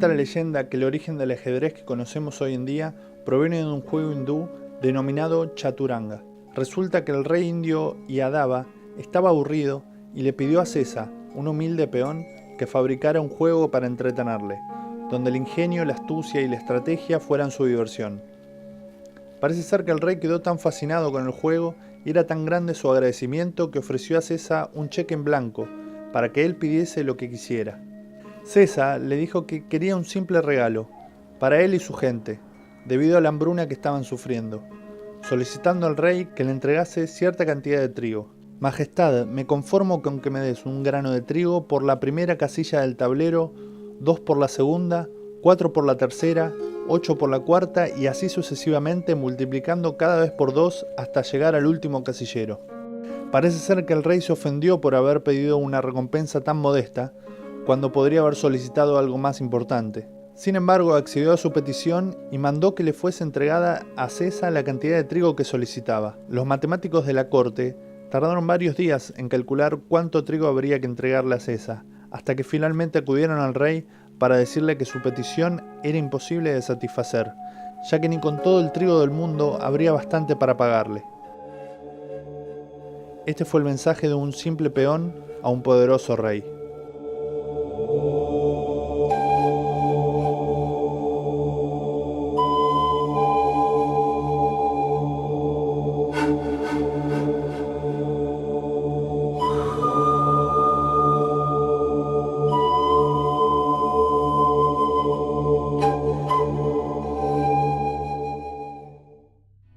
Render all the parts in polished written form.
Cuenta la leyenda que el origen del ajedrez que conocemos hoy en día proviene de un juego hindú denominado Chaturanga. Resulta que el rey indio Yadava estaba aburrido y le pidió a Sesa, un humilde peón, que fabricara un juego para entretenerle, donde el ingenio, la astucia y la estrategia fueran su diversión. Parece ser que el rey quedó tan fascinado con el juego y era tan grande su agradecimiento que ofreció a Sesa un cheque en blanco para que él pidiese lo que quisiera. Sesa le dijo que quería un simple regalo, para él y su gente, debido a la hambruna que estaban sufriendo, solicitando al rey que le entregase cierta cantidad de trigo. Majestad, me conformo con que me des un grano de trigo por la primera casilla del tablero, 2 por la segunda, 4 por la tercera, 8 por la cuarta y así sucesivamente, multiplicando cada vez por 2 hasta llegar al último casillero. Parece ser que el rey se ofendió por haber pedido una recompensa tan modesta, cuando podría haber solicitado algo más importante. Sin embargo, accedió a su petición y mandó que le fuese entregada a Sesa la cantidad de trigo que solicitaba. Los matemáticos de la corte tardaron varios días en calcular cuánto trigo habría que entregarle a Sesa, hasta que finalmente acudieron al rey para decirle que su petición era imposible de satisfacer, ya que ni con todo el trigo del mundo habría bastante para pagarle. Este fue el mensaje de un simple peón a un poderoso rey.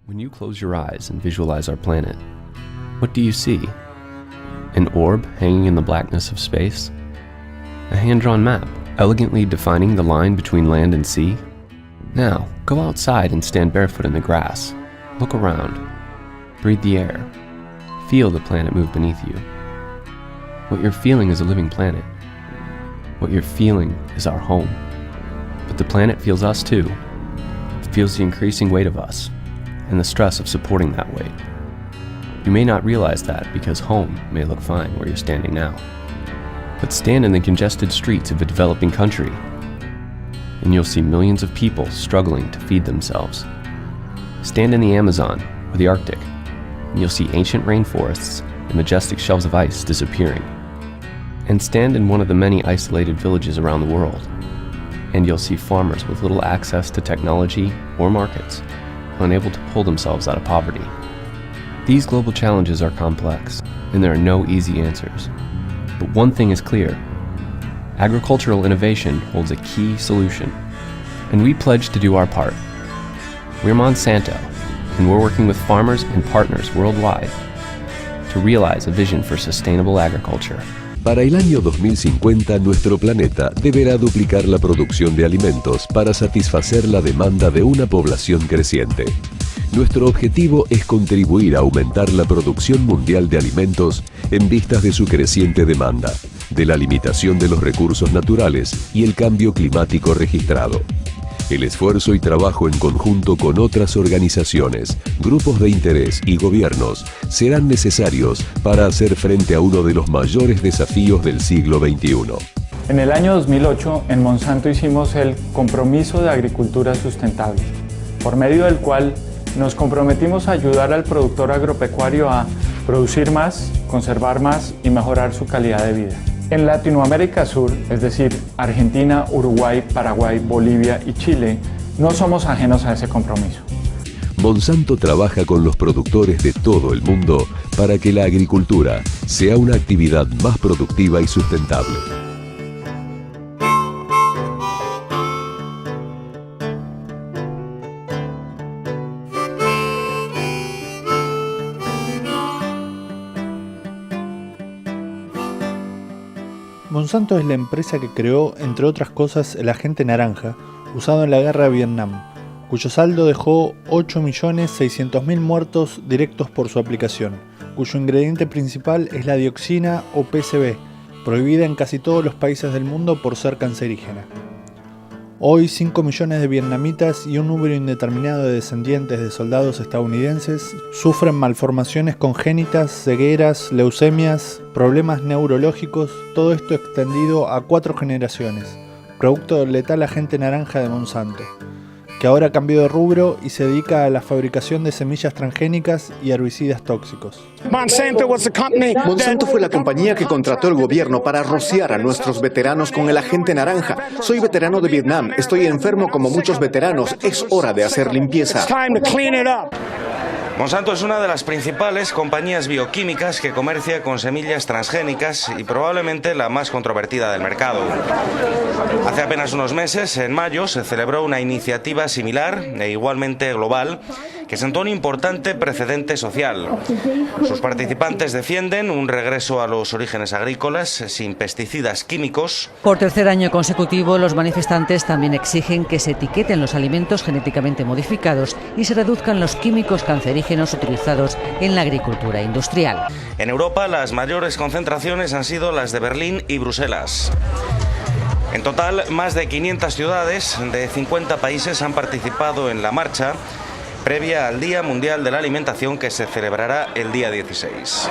When you close your eyes and visualize our planet, what do you see? An orb hanging in the blackness of space? A hand-drawn map, elegantly defining the line between land and sea? Now, go outside and stand barefoot in the grass. Look around. Breathe the air. Feel the planet move beneath you. What you're feeling is a living planet. What you're feeling is our home. But the planet feels us too. It feels the increasing weight of us, and the stress of supporting that weight. You may not realize that because home may look fine where you're standing now. But stand in the congested streets of a developing country, and you'll see millions of people struggling to feed themselves. Stand in the Amazon or the Arctic, and you'll see ancient rainforests and majestic shelves of ice disappearing. And stand in one of the many isolated villages around the world, and you'll see farmers with little access to technology or markets, unable to pull themselves out of poverty. These global challenges are complex, and there are no easy answers. But one thing is clear: agricultural innovation holds a key solution, and we pledge to do our part. We're Monsanto, and we're working with farmers and partners worldwide to realize a vision for sustainable agriculture. Para el año 2050, nuestro planeta deberá duplicar la producción de alimentos para satisfacer la demanda de una población creciente. Nuestro objetivo es contribuir a aumentar la producción mundial de alimentos en vistas de su creciente demanda, de la limitación de los recursos naturales y el cambio climático registrado. El esfuerzo y trabajo en conjunto con otras organizaciones, grupos de interés y gobiernos serán necesarios para hacer frente a uno de los mayores desafíos del siglo XXI. En el año 2008, en Monsanto hicimos el Compromiso de Agricultura Sustentable, por medio del cual nos comprometimos a ayudar al productor agropecuario a producir más, conservar más y mejorar su calidad de vida. En Latinoamérica Sur, es decir, Argentina, Uruguay, Paraguay, Bolivia y Chile, no somos ajenos a ese compromiso. Monsanto trabaja con los productores de todo el mundo para que la agricultura sea una actividad más productiva y sustentable. Monsanto es la empresa que creó, entre otras cosas, el agente naranja, usado en la guerra de Vietnam, cuyo saldo dejó 8.600.000 muertos directos por su aplicación, cuyo ingrediente principal es la dioxina o PCB, prohibida en casi todos los países del mundo por ser cancerígena. Hoy 5 millones de vietnamitas y un número indeterminado de descendientes de soldados estadounidenses sufren malformaciones congénitas, cegueras, leucemias, problemas neurológicos, todo esto extendido a 4 generaciones, producto del letal agente naranja de Monsanto, que ahora cambió de rubro y se dedica a la fabricación de semillas transgénicas y herbicidas tóxicos. Monsanto fue la compañía que contrató el gobierno para rociar a nuestros veteranos con el agente naranja. Soy veterano de Vietnam, estoy enfermo como muchos veteranos, es hora de hacer limpieza. Monsanto es una de las principales compañías bioquímicas que comercia con semillas transgénicas y probablemente la más controvertida del mercado. Hace apenas unos meses, en mayo, se celebró una iniciativa similar e igualmente global que sentó un importante precedente social. Sus participantes defienden un regreso a los orígenes agrícolas sin pesticidas químicos. Por tercer año consecutivo, los manifestantes también exigen que se etiqueten los alimentos genéticamente modificados y se reduzcan los químicos cancerígenos utilizados en la agricultura industrial. En Europa, las mayores concentraciones han sido las de Berlín y Bruselas. En total, más de 500 ciudades de 50 países han participado en la marcha previa al Día Mundial de la Alimentación, que se celebrará el día 16.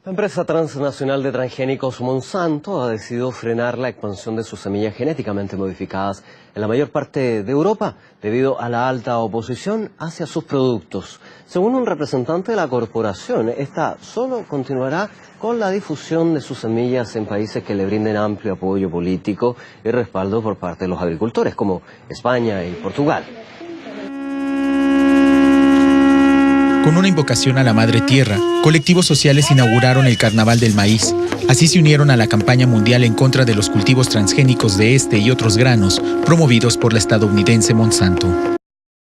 La empresa transnacional de transgénicos Monsanto ha decidido frenar la expansión de sus semillas genéticamente modificadas en la mayor parte de Europa debido a la alta oposición hacia sus productos. Según un representante de la corporación, esta solo continuará con la difusión de sus semillas en países que le brinden amplio apoyo político y respaldo por parte de los agricultores, como España y Portugal. Con una invocación a la Madre Tierra, colectivos sociales inauguraron el Carnaval del Maíz. Así se unieron a la campaña mundial en contra de los cultivos transgénicos de este y otros granos, promovidos por la estadounidense Monsanto.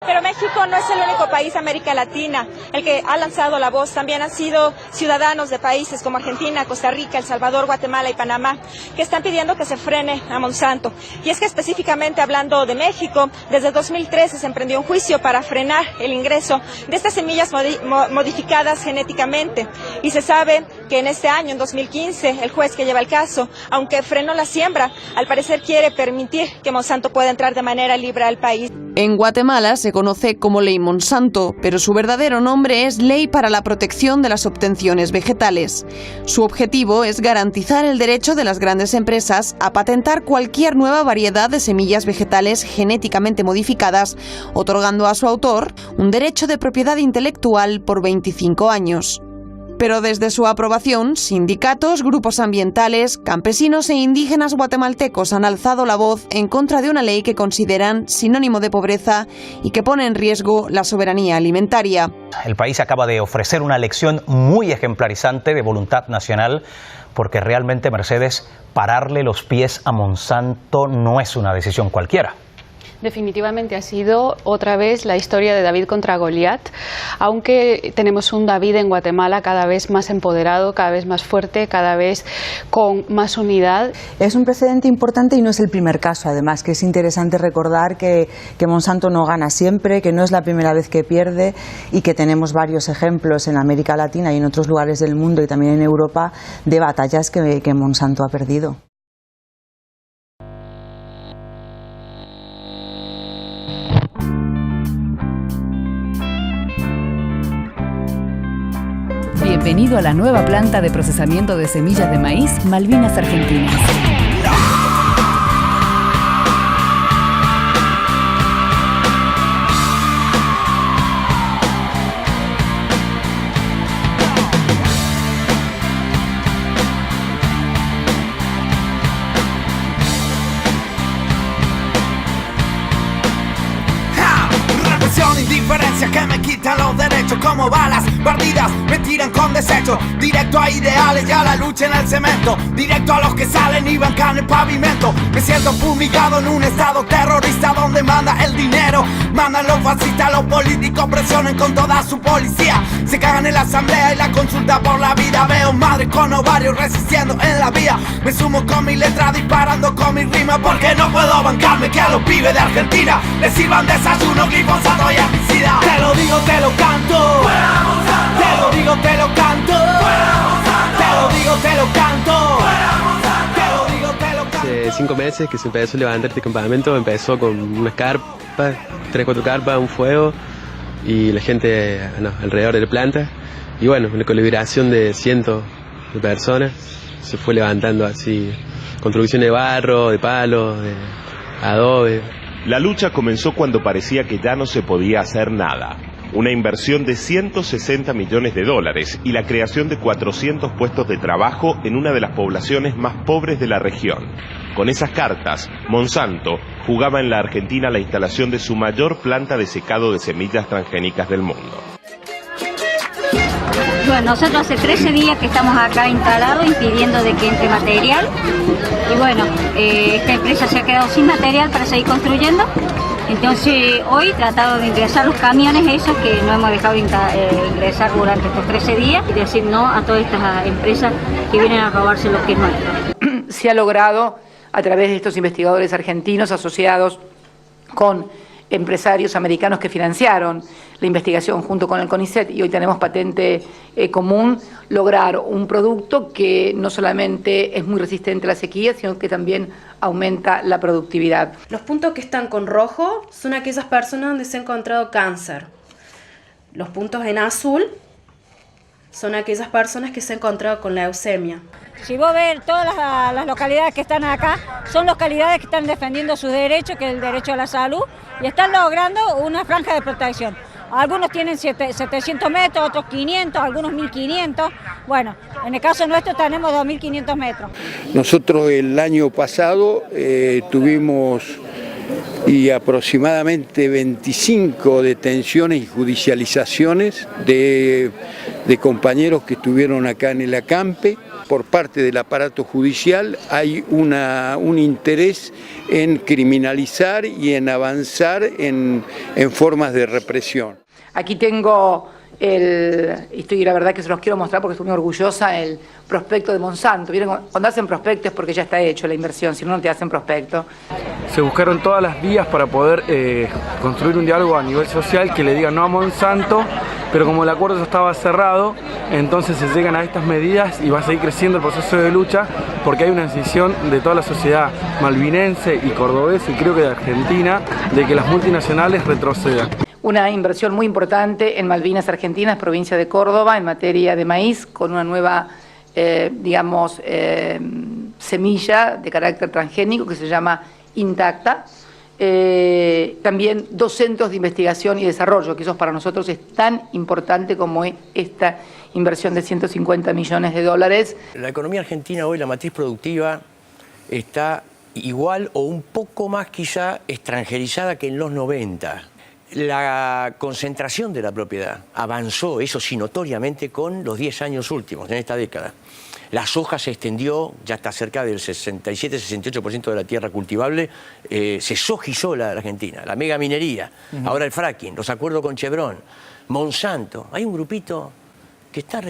Pero México no es el único país de América Latina el que ha lanzado la voz. También han sido ciudadanos de países como Argentina, Costa Rica, El Salvador, Guatemala y Panamá que están pidiendo que se frene a Monsanto. Y es que específicamente hablando de México, desde 2013 se emprendió un juicio para frenar el ingreso de estas semillas modificadas genéticamente. Y se sabe que en este año, en 2015, el juez que lleva el caso, aunque frenó la siembra, al parecer quiere permitir que Monsanto pueda entrar de manera libre al país. En Guatemala se conoce como Ley Monsanto, pero su verdadero nombre es Ley para la Protección de las Obtenciones Vegetales. Su objetivo es garantizar el derecho de las grandes empresas a patentar cualquier nueva variedad de semillas vegetales genéticamente modificadas, otorgando a su autor un derecho de propiedad intelectual por 25 años. Pero desde su aprobación, sindicatos, grupos ambientales, campesinos e indígenas guatemaltecos han alzado la voz en contra de una ley que consideran sinónimo de pobreza y que pone en riesgo la soberanía alimentaria. El país acaba de ofrecer una lección muy ejemplarizante de voluntad nacional, porque realmente, Mercedes, pararle los pies a Monsanto no es una decisión cualquiera. Definitivamente ha sido otra vez la historia de David contra Goliat, aunque tenemos un David en Guatemala cada vez más empoderado, cada vez más fuerte, cada vez con más unidad. Es un precedente importante y no es el primer caso, además, que es interesante recordar que Monsanto no gana siempre, que no es la primera vez que pierde y que tenemos varios ejemplos en América Latina y en otros lugares del mundo y también en Europa de batallas que Monsanto ha perdido. Bienvenido a la nueva planta de procesamiento de semillas de maíz Malvinas Argentinas. Indiferencia que me quitan los derechos como balas perdidas, me tiran con desecho, directo a ideales y a la lucha en el cemento, directo a los que salen y bancan el pavimento. Me siento fumigado en un estado terrorista donde manda el dinero, mandan los fascistas, los políticos presionen con toda su policía, se cagan en la asamblea y la consulta por la vida. Veo madres con ovarios resistiendo en la vía, me sumo con mi letra disparando con mi rima, porque no puedo bancarme que a los pibes de Argentina les sirvan desayuno, glifosato y herbicida. Te lo digo, te lo canto, te lo digo, te lo canto, te lo digo, te lo canto, te lo digo, te lo canto. Hace 5 meses que se empezó a levantar este campamento, empezó con unas carpas, 3 o 4 carpas, un fuego y la gente alrededor de la planta, y bueno, con la liberación de cientos de personas se fue levantando así, construcción de barro, de palos, de adobe. La lucha comenzó cuando parecía que ya no se podía hacer nada. Una inversión de 160 millones de dólares y la creación de 400 puestos de trabajo en una de las poblaciones más pobres de la región. Con esas cartas, Monsanto jugaba en la Argentina la instalación de su mayor planta de secado de semillas transgénicas del mundo. Bueno, nosotros hace 13 días que estamos acá instalados impidiendo de que entre material. Y bueno, esta empresa se ha quedado sin material para seguir construyendo. Entonces hoy tratado de ingresar los camiones esos que no hemos dejado de ingresar durante estos 13 días y decir no a todas estas empresas que vienen a robarse lo que es nuestro. Se ha logrado a través de estos investigadores argentinos asociados con empresarios americanos que financiaron la investigación junto con el CONICET y hoy tenemos patente común, lograr un producto que no solamente es muy resistente a la sequía, sino que también aumenta la productividad. Los puntos que están con rojo son aquellas personas donde se ha encontrado cáncer. Los puntos en azul son aquellas personas que se han encontrado con leucemia. Si vos ves todas las localidades que están acá, son localidades que están defendiendo sus derechos, que es el derecho a la salud, y están logrando una franja de protección. Algunos tienen 700 metros, otros 500, algunos 1500. Bueno, en el caso nuestro tenemos 2500 metros. Nosotros el año pasado tuvimos aproximadamente 25 detenciones y judicializaciones de compañeros que estuvieron acá en el acampe. Por parte del aparato judicial hay un interés en criminalizar y en avanzar en formas de represión. Aquí tengo y la verdad que se los quiero mostrar porque estoy muy orgullosa, el prospecto de Monsanto. ¿Vieron? Cuando hacen prospecto es porque ya está hecho la inversión, si no, no te hacen prospecto. Se buscaron todas las vías para poder construir un diálogo a nivel social que le diga no a Monsanto, pero como el acuerdo ya estaba cerrado, entonces se llegan a estas medidas y va a seguir creciendo el proceso de lucha porque hay una decisión de toda la sociedad malvinense y cordobesa y creo que de Argentina de que las multinacionales retrocedan. Una inversión muy importante en Malvinas Argentinas, provincia de Córdoba, en materia de maíz, con una nueva, semilla de carácter transgénico que se llama Intacta. También 2 centros de investigación y desarrollo, que eso para nosotros es tan importante como esta inversión de 150 millones de dólares. La economía argentina hoy, la matriz productiva, está igual o un poco más quizá extranjerizada que en los 90. La concentración de la propiedad avanzó, eso sí, notoriamente con los 10 años últimos, en esta década. La soja se extendió, ya está cerca del 67-68% de la tierra cultivable, se sojizó la Argentina, la megaminería, ahora el fracking, los acuerdos con Chevron, Monsanto. Hay un grupito que está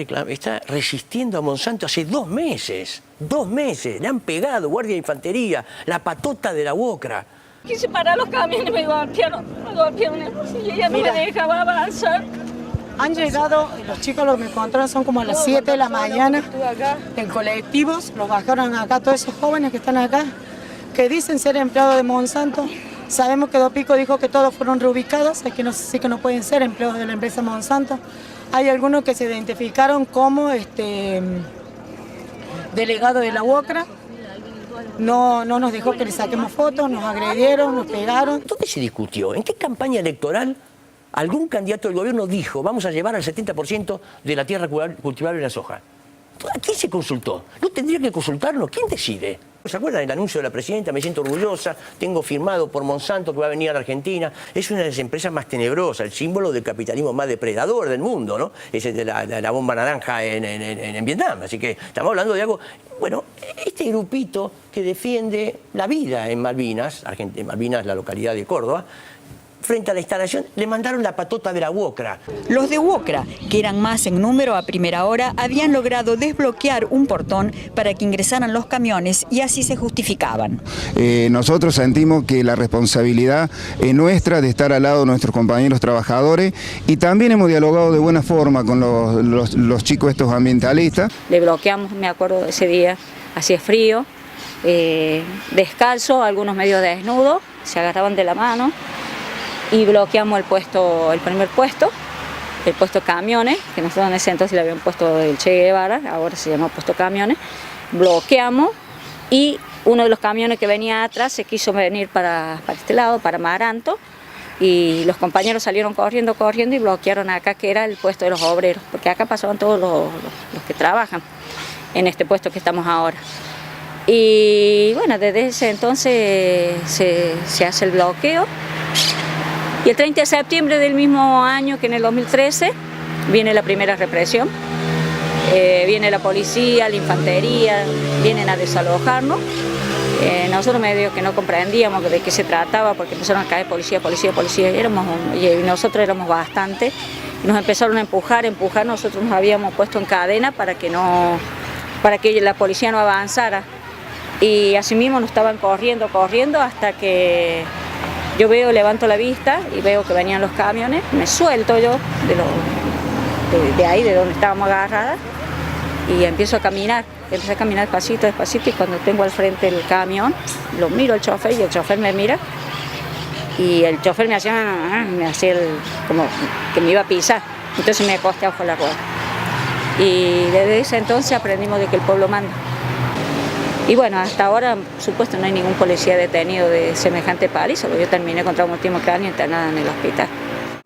resistiendo a Monsanto hace 2 meses, 2 meses, le han pegado, guardia de infantería, la patota de la UOCRA. Quise parar los camiones, me golpearon y ella no me dejaba avanzar. Han llegado, los chicos los me encontraron, son como a las 7 de la mañana, en colectivos, los bajaron acá, todos esos jóvenes que están acá, que dicen ser empleados de Monsanto. Sabemos que Dopico dijo que todos fueron reubicados, es que no, sí que no pueden ser empleados de la empresa Monsanto. Hay algunos que se identificaron como delegados de la UOCRA. No nos dejó que le saquemos fotos, nos agredieron, nos pegaron. ¿Dónde se discutió? ¿En qué campaña electoral algún candidato del gobierno dijo vamos a llevar al 70% de la tierra cultivable en la soja? ¿A quién se consultó? ¿No tendría que consultarnos? ¿Quién decide? ¿Se acuerdan del anuncio de la presidenta? Me siento orgullosa, tengo firmado por Monsanto que va a venir a la Argentina. Es una de las empresas más tenebrosas, el símbolo del capitalismo más depredador del mundo, ¿no? Es el de la bomba naranja en Vietnam. Así que estamos hablando de algo... Bueno, este grupito que defiende la vida en Malvinas, Malvinas, la localidad de Córdoba, frente a la instalación, le mandaron la patota de la UOCRA. Los de UOCRA, que eran más en número a primera hora, habían logrado desbloquear un portón para que ingresaran los camiones y así se justificaban. Nosotros sentimos que la responsabilidad es nuestra de estar al lado de nuestros compañeros trabajadores y también hemos dialogado de buena forma con los chicos estos ambientalistas. Le bloqueamos, me acuerdo de ese día, hacía frío, descalzo, algunos medio desnudos, se agarraban de la mano. Y bloqueamos el primer puesto, el puesto camiones, que nosotros en ese entonces le habían puesto el Che Guevara, ahora se llama puesto camiones, bloqueamos y uno de los camiones que venía atrás se quiso venir para este lado, para Amaranto, y los compañeros salieron corriendo y bloquearon acá, que era el puesto de los obreros, porque acá pasaban todos los que trabajan en este puesto que estamos ahora. Y bueno, desde ese entonces se hace el bloqueo, y el 30 de septiembre del mismo año, que en el 2013, viene la primera represión. Viene la policía, la infantería, vienen a desalojarnos. Nosotros medio que no comprendíamos de qué se trataba, porque empezaron a caer policía, y nosotros éramos bastantes. Nos empezaron a empujar, nosotros nos habíamos puesto en cadena para que la policía no avanzara. Y así mismo nos estaban corriendo hasta que yo levanto la vista y veo que venían los camiones, me suelto yo de ahí, de donde estábamos agarradas, y empecé a caminar despacito, y cuando tengo al frente el camión, lo miro al chofer y el chofer me mira, y el chofer me hacía como que me iba a pisar, entonces me acosté bajo la rueda. Y desde ese entonces aprendimos de que el pueblo manda. Y bueno, hasta ahora, por supuesto, no hay ningún policía detenido de semejante paliza, porque yo terminé con traumatismo cráneo internada en el hospital.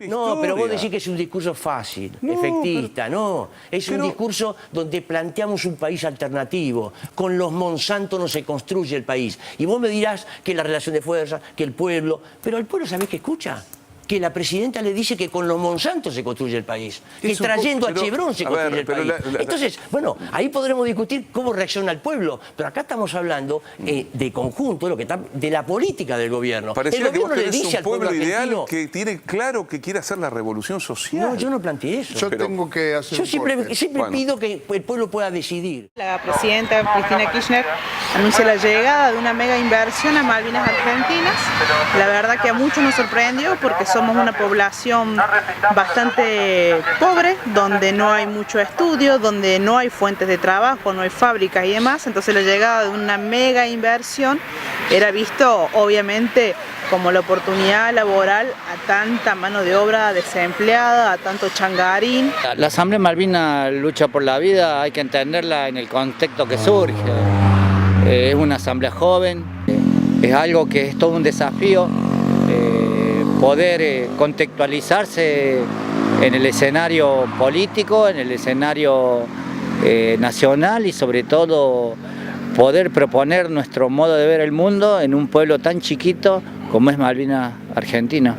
No, pero vos decís que es un discurso fácil, efectista, no. Es un discurso donde planteamos un país alternativo. Con los Monsanto no se construye el país. Y vos me dirás que la relación de fuerza, que el pueblo... Pero el pueblo, ¿sabés qué escucha? Que la presidenta le dice que con los Monsanto se construye el país, que trayendo a Chevron se construye el país. Entonces, bueno, ahí podremos discutir cómo reacciona el pueblo, pero acá estamos hablando de conjunto, de la política del gobierno. Pareciera que vos le tenés dice un pueblo ideal argentino, que tiene claro que quiere hacer la revolución social. No, yo no planteé eso. Yo siempre pido que el pueblo pueda decidir. La presidenta Cristina Kirchner anuncia la llegada de una mega inversión a Malvinas Argentinas. La verdad que a muchos nos sorprendió porque somos una población bastante pobre, donde no hay mucho estudio, donde no hay fuentes de trabajo, no hay fábricas y demás. Entonces la llegada de una mega inversión era visto obviamente como la oportunidad laboral a tanta mano de obra desempleada, a tanto changarín. La Asamblea Malvina lucha por la vida, hay que entenderla en el contexto que surge. Es una asamblea joven, es algo que es todo un desafío. Poder contextualizarse en el escenario político, en el escenario nacional, y sobre todo poder proponer nuestro modo de ver el mundo en un pueblo tan chiquito como es Malvinas Argentina.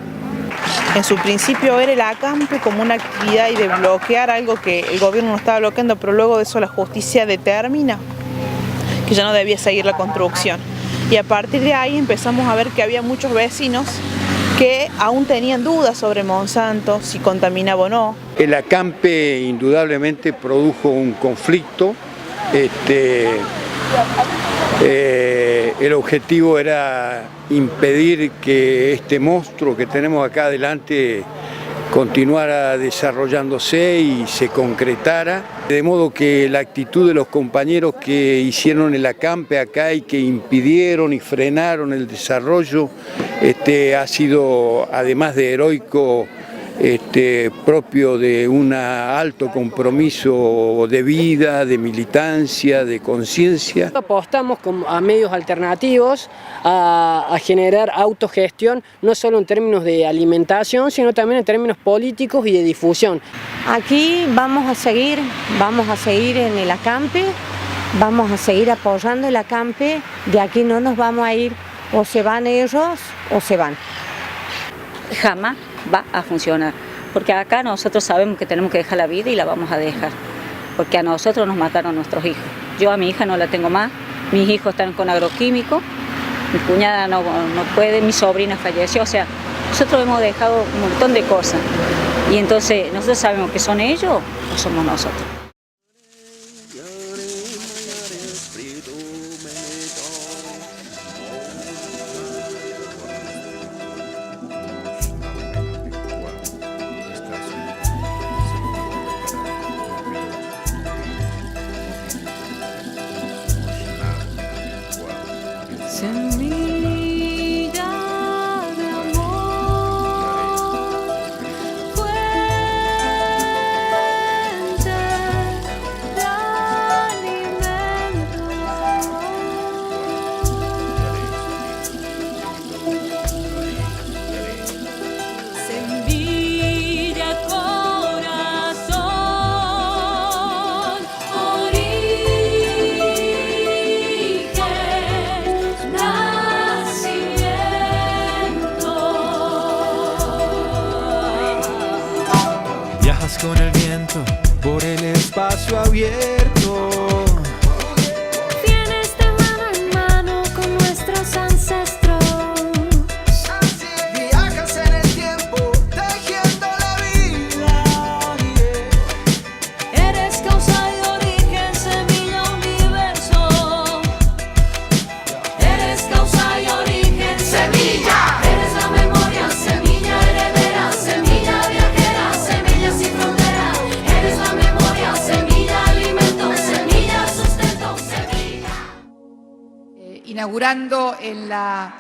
En su principio era el acampe como una actividad y de bloquear algo que el gobierno no estaba bloqueando, pero luego de eso la justicia determina que ya no debía seguir la construcción. Y a partir de ahí empezamos a ver que había muchos vecinos que aún tenían dudas sobre Monsanto, si contaminaba o no. El acampe indudablemente produjo un conflicto. El objetivo era impedir que este monstruo que tenemos acá adelante continuara desarrollándose y se concretara, de modo que la actitud de los compañeros que hicieron el acampe acá y que impidieron y frenaron el desarrollo ha sido, además de heroico, propio de un alto compromiso de vida, de militancia, de conciencia. Apostamos a medios alternativos, a generar autogestión, no solo en términos de alimentación, sino también en términos políticos y de difusión. Aquí vamos a seguir en el acampe, vamos a seguir apoyando el acampe, de aquí no nos vamos a ir, o se van ellos o se van. Jamás va a funcionar, porque acá nosotros sabemos que tenemos que dejar la vida y la vamos a dejar, porque a nosotros nos mataron nuestros hijos. Yo a mi hija no la tengo más, mis hijos están con agroquímicos, mi cuñada no puede, mi sobrina falleció, o sea, nosotros hemos dejado un montón de cosas, y entonces nosotros sabemos que son ellos o somos nosotros. Semilla de amor, fuente con el viento por el espacio abierto. Vienes de mano en mano con nuestros ancestros. Viajas en el tiempo, tejiendo la vida. Eres causa y origen, semilla, universo. Eres causa y origen, semilla. Eres la memoria, semilla heredera, semilla viajera, semilla sin frontera. Eres la memoria, semilla, alimento, semilla, sustento, semilla. Inaugurando en la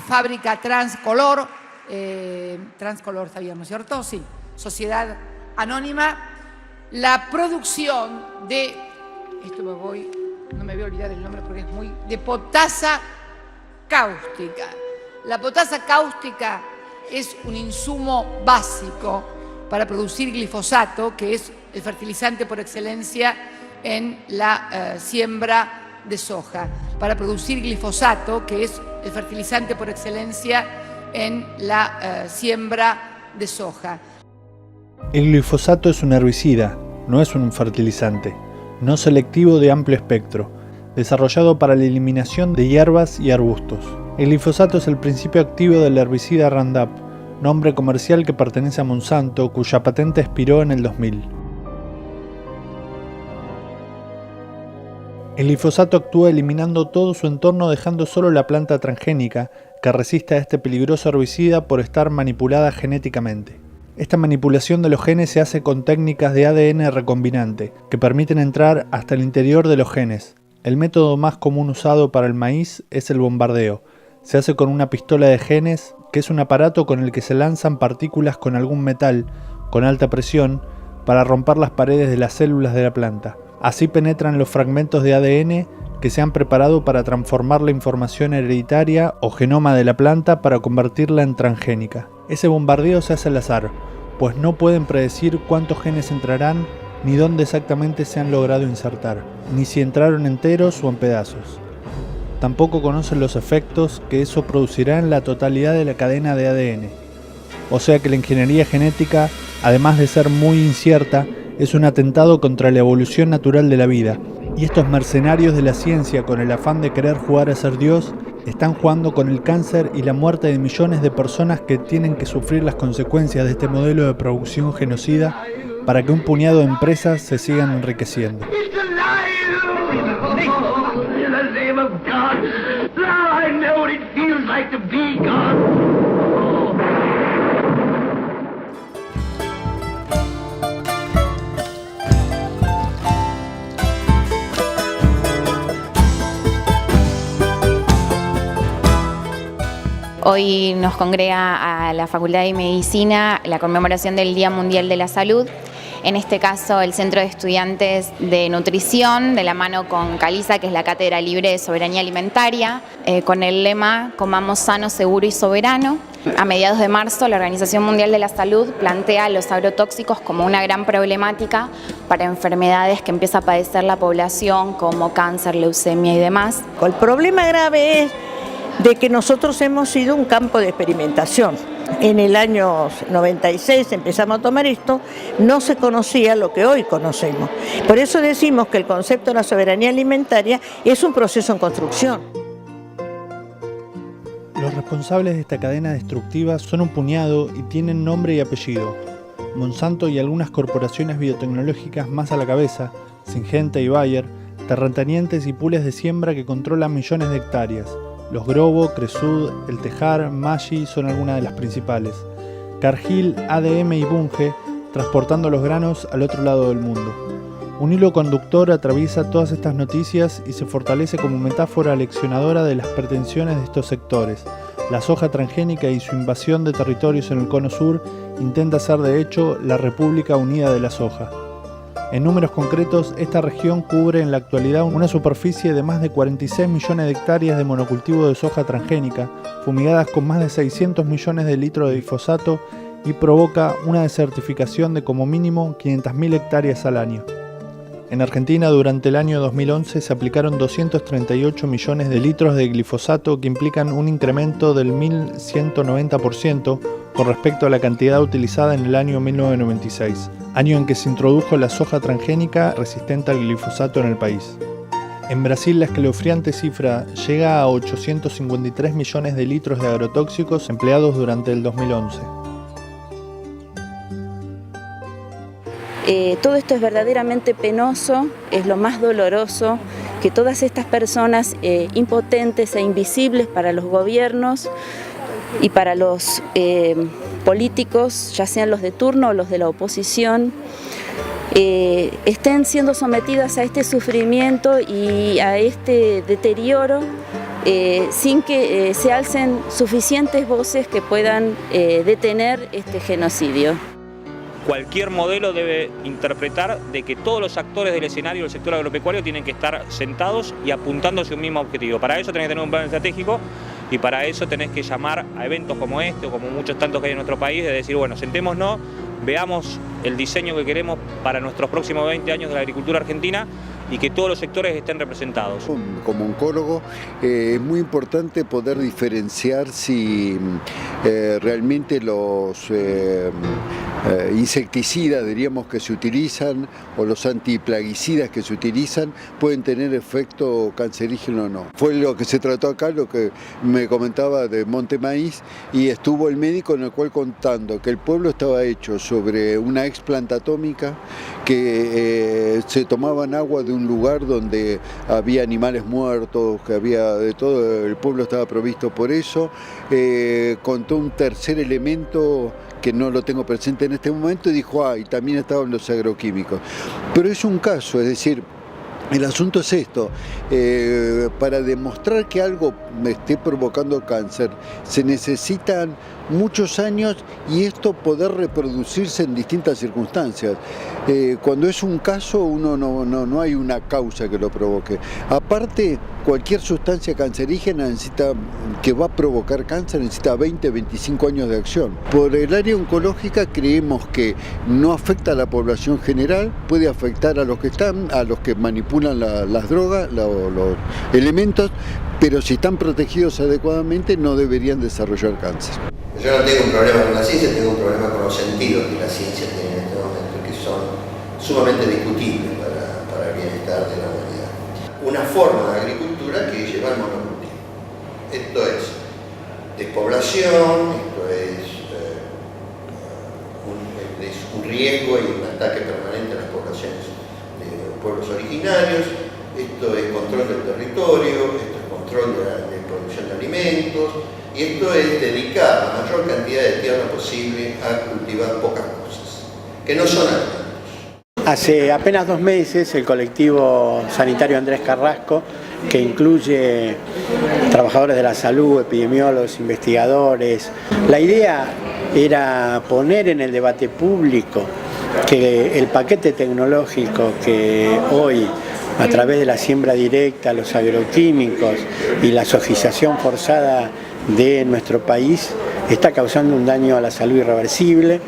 fábrica Transcolor, Transcolor sabíamos, ¿no es cierto? Sí, Sociedad Anónima, la producción de, no me voy a olvidar el nombre porque es muy, de potasa cáustica. La potasa cáustica es un insumo básico para producir glifosato, que es el fertilizante por excelencia en la siembra de soja. Para producir glifosato, que es el fertilizante por excelencia en la siembra de soja. El glifosato es un herbicida, no es un fertilizante, no selectivo de amplio espectro, desarrollado para la eliminación de hierbas y arbustos. El glifosato es el principio activo del herbicida Roundup, nombre comercial que pertenece a Monsanto, cuya patente expiró en el 2000. El glifosato actúa eliminando todo su entorno, dejando solo la planta transgénica, que resiste a este peligroso herbicida por estar manipulada genéticamente. Esta manipulación de los genes se hace con técnicas de ADN recombinante, que permiten entrar hasta el interior de los genes. El método más común usado para el maíz es el bombardeo. Se hace con una pistola de genes, que es un aparato con el que se lanzan partículas con algún metal, con alta presión, para romper las paredes de las células de la planta. Así penetran los fragmentos de ADN que se han preparado para transformar la información hereditaria o genoma de la planta para convertirla en transgénica. Ese bombardeo se hace al azar, pues no pueden predecir cuántos genes entrarán, ni dónde exactamente se han logrado insertar, ni si entraron enteros o en pedazos. Tampoco conocen los efectos que eso producirá en la totalidad de la cadena de ADN. O sea que la ingeniería genética, además de ser muy incierta, es un atentado contra la evolución natural de la vida, y estos mercenarios de la ciencia, con el afán de querer jugar a ser Dios, están jugando con el cáncer y la muerte de millones de personas que tienen que sufrir las consecuencias de este modelo de producción genocida para que un puñado de empresas se sigan enriqueciendo. Hoy nos congrega a la Facultad de Medicina la conmemoración del Día Mundial de la Salud. En este caso, el Centro de Estudiantes de Nutrición, de la mano con Caliza, que es la Cátedra Libre de Soberanía Alimentaria, con el lema Comamos sano, seguro y soberano. A mediados de marzo, la Organización Mundial de la Salud plantea los agrotóxicos como una gran problemática para enfermedades que empieza a padecer la población, como cáncer, leucemia y demás. El problema grave es de que nosotros hemos sido un campo de experimentación. En el año 96 empezamos a tomar esto, no se conocía lo que hoy conocemos. Por eso decimos que el concepto de la soberanía alimentaria es un proceso en construcción. Los responsables de esta cadena destructiva son un puñado y tienen nombre y apellido. Monsanto y algunas corporaciones biotecnológicas más a la cabeza, Syngenta y Bayer, terratenientes y pools de siembra que controlan millones de hectáreas. Los Grobo, Cresud, El Tejar, Maggi son algunas de las principales. Cargill, ADM y Bunge, transportando los granos al otro lado del mundo. Un hilo conductor atraviesa todas estas noticias y se fortalece como metáfora leccionadora de las pretensiones de estos sectores. La soja transgénica y su invasión de territorios en el Cono Sur intenta ser de hecho la República Unida de la Soja. En números concretos, esta región cubre en la actualidad una superficie de más de 46 millones de hectáreas de monocultivo de soja transgénica, fumigadas con más de 600 millones de litros de glifosato y provoca una desertificación de como mínimo 500.000 hectáreas al año. En Argentina, durante el año 2011, se aplicaron 238 millones de litros de glifosato, que implican un incremento del 1.190% con respecto a la cantidad utilizada en el año 1996, año en que se introdujo la soja transgénica resistente al glifosato en el país. En Brasil, la escalofriante cifra llega a 853 millones de litros de agrotóxicos empleados durante el 2011. Todo esto es verdaderamente penoso, es lo más doloroso, que todas estas personas impotentes e invisibles para los gobiernos y para los políticos, ya sean los de turno o los de la oposición, estén siendo sometidas a este sufrimiento y a este deterioro sin que se alcen suficientes voces que puedan detener este genocidio. Cualquier modelo debe interpretar de que todos los actores del escenario del sector agropecuario tienen que estar sentados y apuntando hacia un mismo objetivo. Para eso tenés que tener un plan estratégico y para eso tenés que llamar a eventos como este o como muchos tantos que hay en nuestro país, de decir, bueno, sentémonos, veamos el diseño que queremos para nuestros próximos 20 años de la agricultura argentina y que todos los sectores estén representados. Como oncólogo es muy importante poder diferenciar si realmente los insecticidas, diríamos, que se utilizan o los antiplaguicidas que se utilizan pueden tener efecto cancerígeno o no. Fue lo que se trató acá, lo que me comentaba de Monte Maíz, y estuvo el médico en el cual contando que el pueblo estaba hecho sobre una ex planta atómica, que se tomaban agua de un lugar donde había animales muertos, que había de todo, el pueblo estaba provisto por eso. Contó un tercer elemento que no lo tengo presente en este momento, y dijo, y también estaban los agroquímicos. Pero es un caso, es decir, el asunto es esto, para demostrar que algo me esté provocando cáncer, se necesitan muchos años y esto poder reproducirse en distintas circunstancias. Cuando es un caso, no hay una causa que lo provoque. Aparte, cualquier sustancia cancerígena que va a provocar cáncer necesita 20, 25 años de acción. Por el área oncológica creemos que no afecta a la población general, puede afectar a los que a los que manipulan las drogas, los elementos, pero si están protegidos adecuadamente no deberían desarrollar cáncer. Yo no tengo un problema con la ciencia, tengo un problema con los sentidos que la ciencia tiene en este momento, que son sumamente discutibles para el bienestar de la humanidad. Una forma de agricultura que lleva al monocultivo. Esto es despoblación, esto es un riesgo y un ataque permanente a las poblaciones de pueblos originarios, esto es control del territorio, esto es control de producción de alimentos, y esto es dedicar la mayor cantidad de tierra posible a cultivar pocas cosas, que no son alimentos. Hace apenas 2 meses el colectivo sanitario Andrés Carrasco, que incluye trabajadores de la salud, epidemiólogos, investigadores, la idea era poner en el debate público que el paquete tecnológico que hoy, a través de la siembra directa, los agroquímicos y la sojización forzada de nuestro país, está causando un daño a la salud irreversible,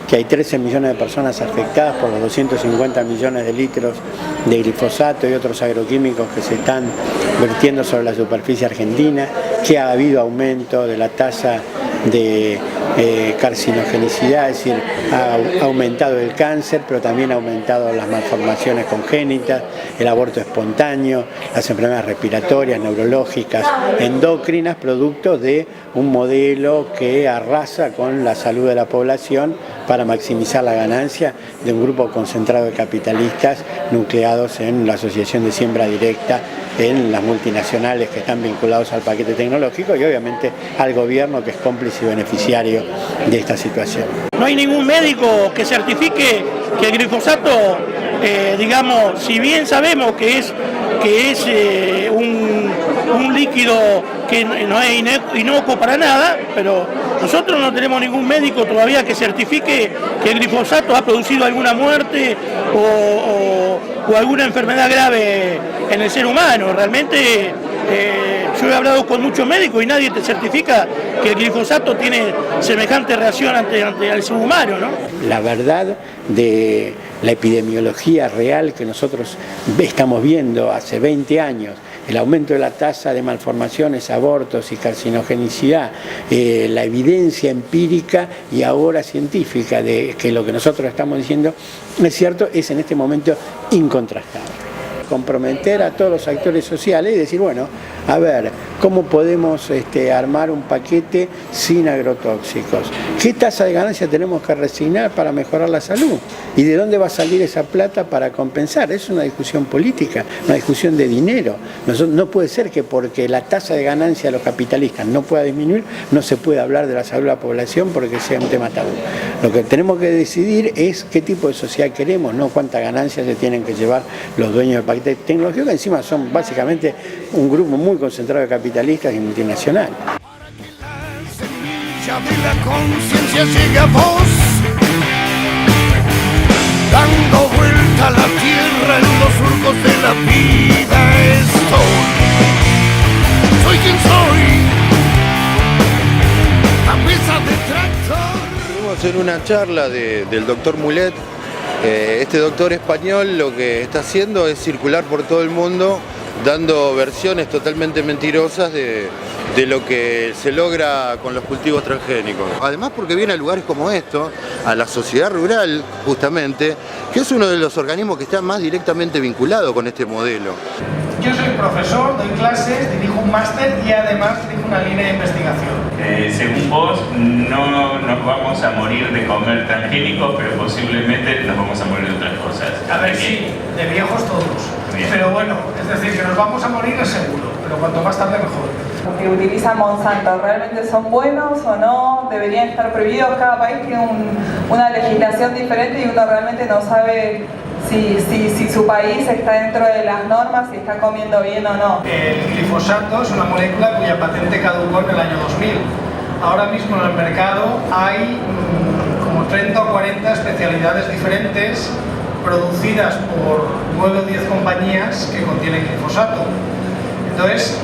que hay 13 millones de personas afectadas por los 250 millones de litros de glifosato y otros agroquímicos que se están vertiendo sobre la superficie argentina, que ha habido aumento de la tasa de carcinogenicidad, es decir, ha aumentado el cáncer, pero también ha aumentado las malformaciones congénitas, el aborto espontáneo, las enfermedades respiratorias, neurológicas, endócrinas, producto de un modelo que arrasa con la salud de la población para maximizar la ganancia de un grupo concentrado de capitalistas nucleados en la Asociación de Siembra Directa, en las multinacionales que están vinculados al paquete tecnológico y obviamente al gobierno, que es cómplice y beneficiario de esta situación. No hay ningún médico que certifique que el glifosato, digamos, si bien sabemos que es un líquido que no es inocuo para nada, pero nosotros no tenemos ningún médico todavía que certifique que el glifosato ha producido alguna muerte o alguna enfermedad grave en el ser humano. Realmente Yo he hablado con muchos médicos y nadie te certifica que el glifosato tiene semejante reacción ante el ser humano, ¿no? La verdad de la epidemiología real que nosotros estamos viendo hace 20 años, el aumento de la tasa de malformaciones, abortos y carcinogenicidad, la evidencia empírica y ahora científica de que lo que nosotros estamos diciendo es cierto, es en este momento incontrastable. Comprometer a todos los actores sociales y decir, bueno, a ver, ¿cómo podemos armar un paquete sin agrotóxicos? ¿Qué tasa de ganancia tenemos que resignar para mejorar la salud? ¿Y de dónde va a salir esa plata para compensar? Es una discusión política, una discusión de dinero. No puede ser que porque la tasa de ganancia de los capitalistas no pueda disminuir, no se pueda hablar de la salud de la población porque sea un tema tabú. Lo que tenemos que decidir es qué tipo de sociedad queremos, no cuántas ganancias se tienen que llevar los dueños de paquetes tecnológicos, que encima son básicamente un grupo muy concentrado de capitalistas y multinacionales. De la conciencia llega a vos, dando vuelta a la tierra en los surcos de la vida estoy. Soy quien soy, cabeza de tractor. Estuvimos en una charla del doctor Mulet. Este doctor español lo que está haciendo es circular por todo el mundo dando versiones totalmente mentirosas de lo que se logra con los cultivos transgénicos. Además porque viene a lugares como estos, a la sociedad rural justamente, que es uno de los organismos que está más directamente vinculado con este modelo. Yo soy profesor, doy clases, dirijo un máster y además dirijo una línea de investigación. Según vos, no nos vamos a morir de comer transgénicos, pero posiblemente nos vamos a morir de otras cosas. A ver, sí, de viejos todos. Bien. Pero bueno, es decir, que nos vamos a morir es seguro, pero cuanto más tarde mejor. Lo que utiliza Monsanto, ¿realmente son buenos o no? ¿Deberían estar prohibidos? Cada país tiene una legislación diferente y uno realmente no sabe si su país está dentro de las normas, si está comiendo bien o no. El glifosato es una molécula cuya patente caducó en el año 2000. Ahora mismo en el mercado hay como 30 o 40 especialidades diferentes producidas por 9 o 10 compañías que contienen glifosato. Entonces,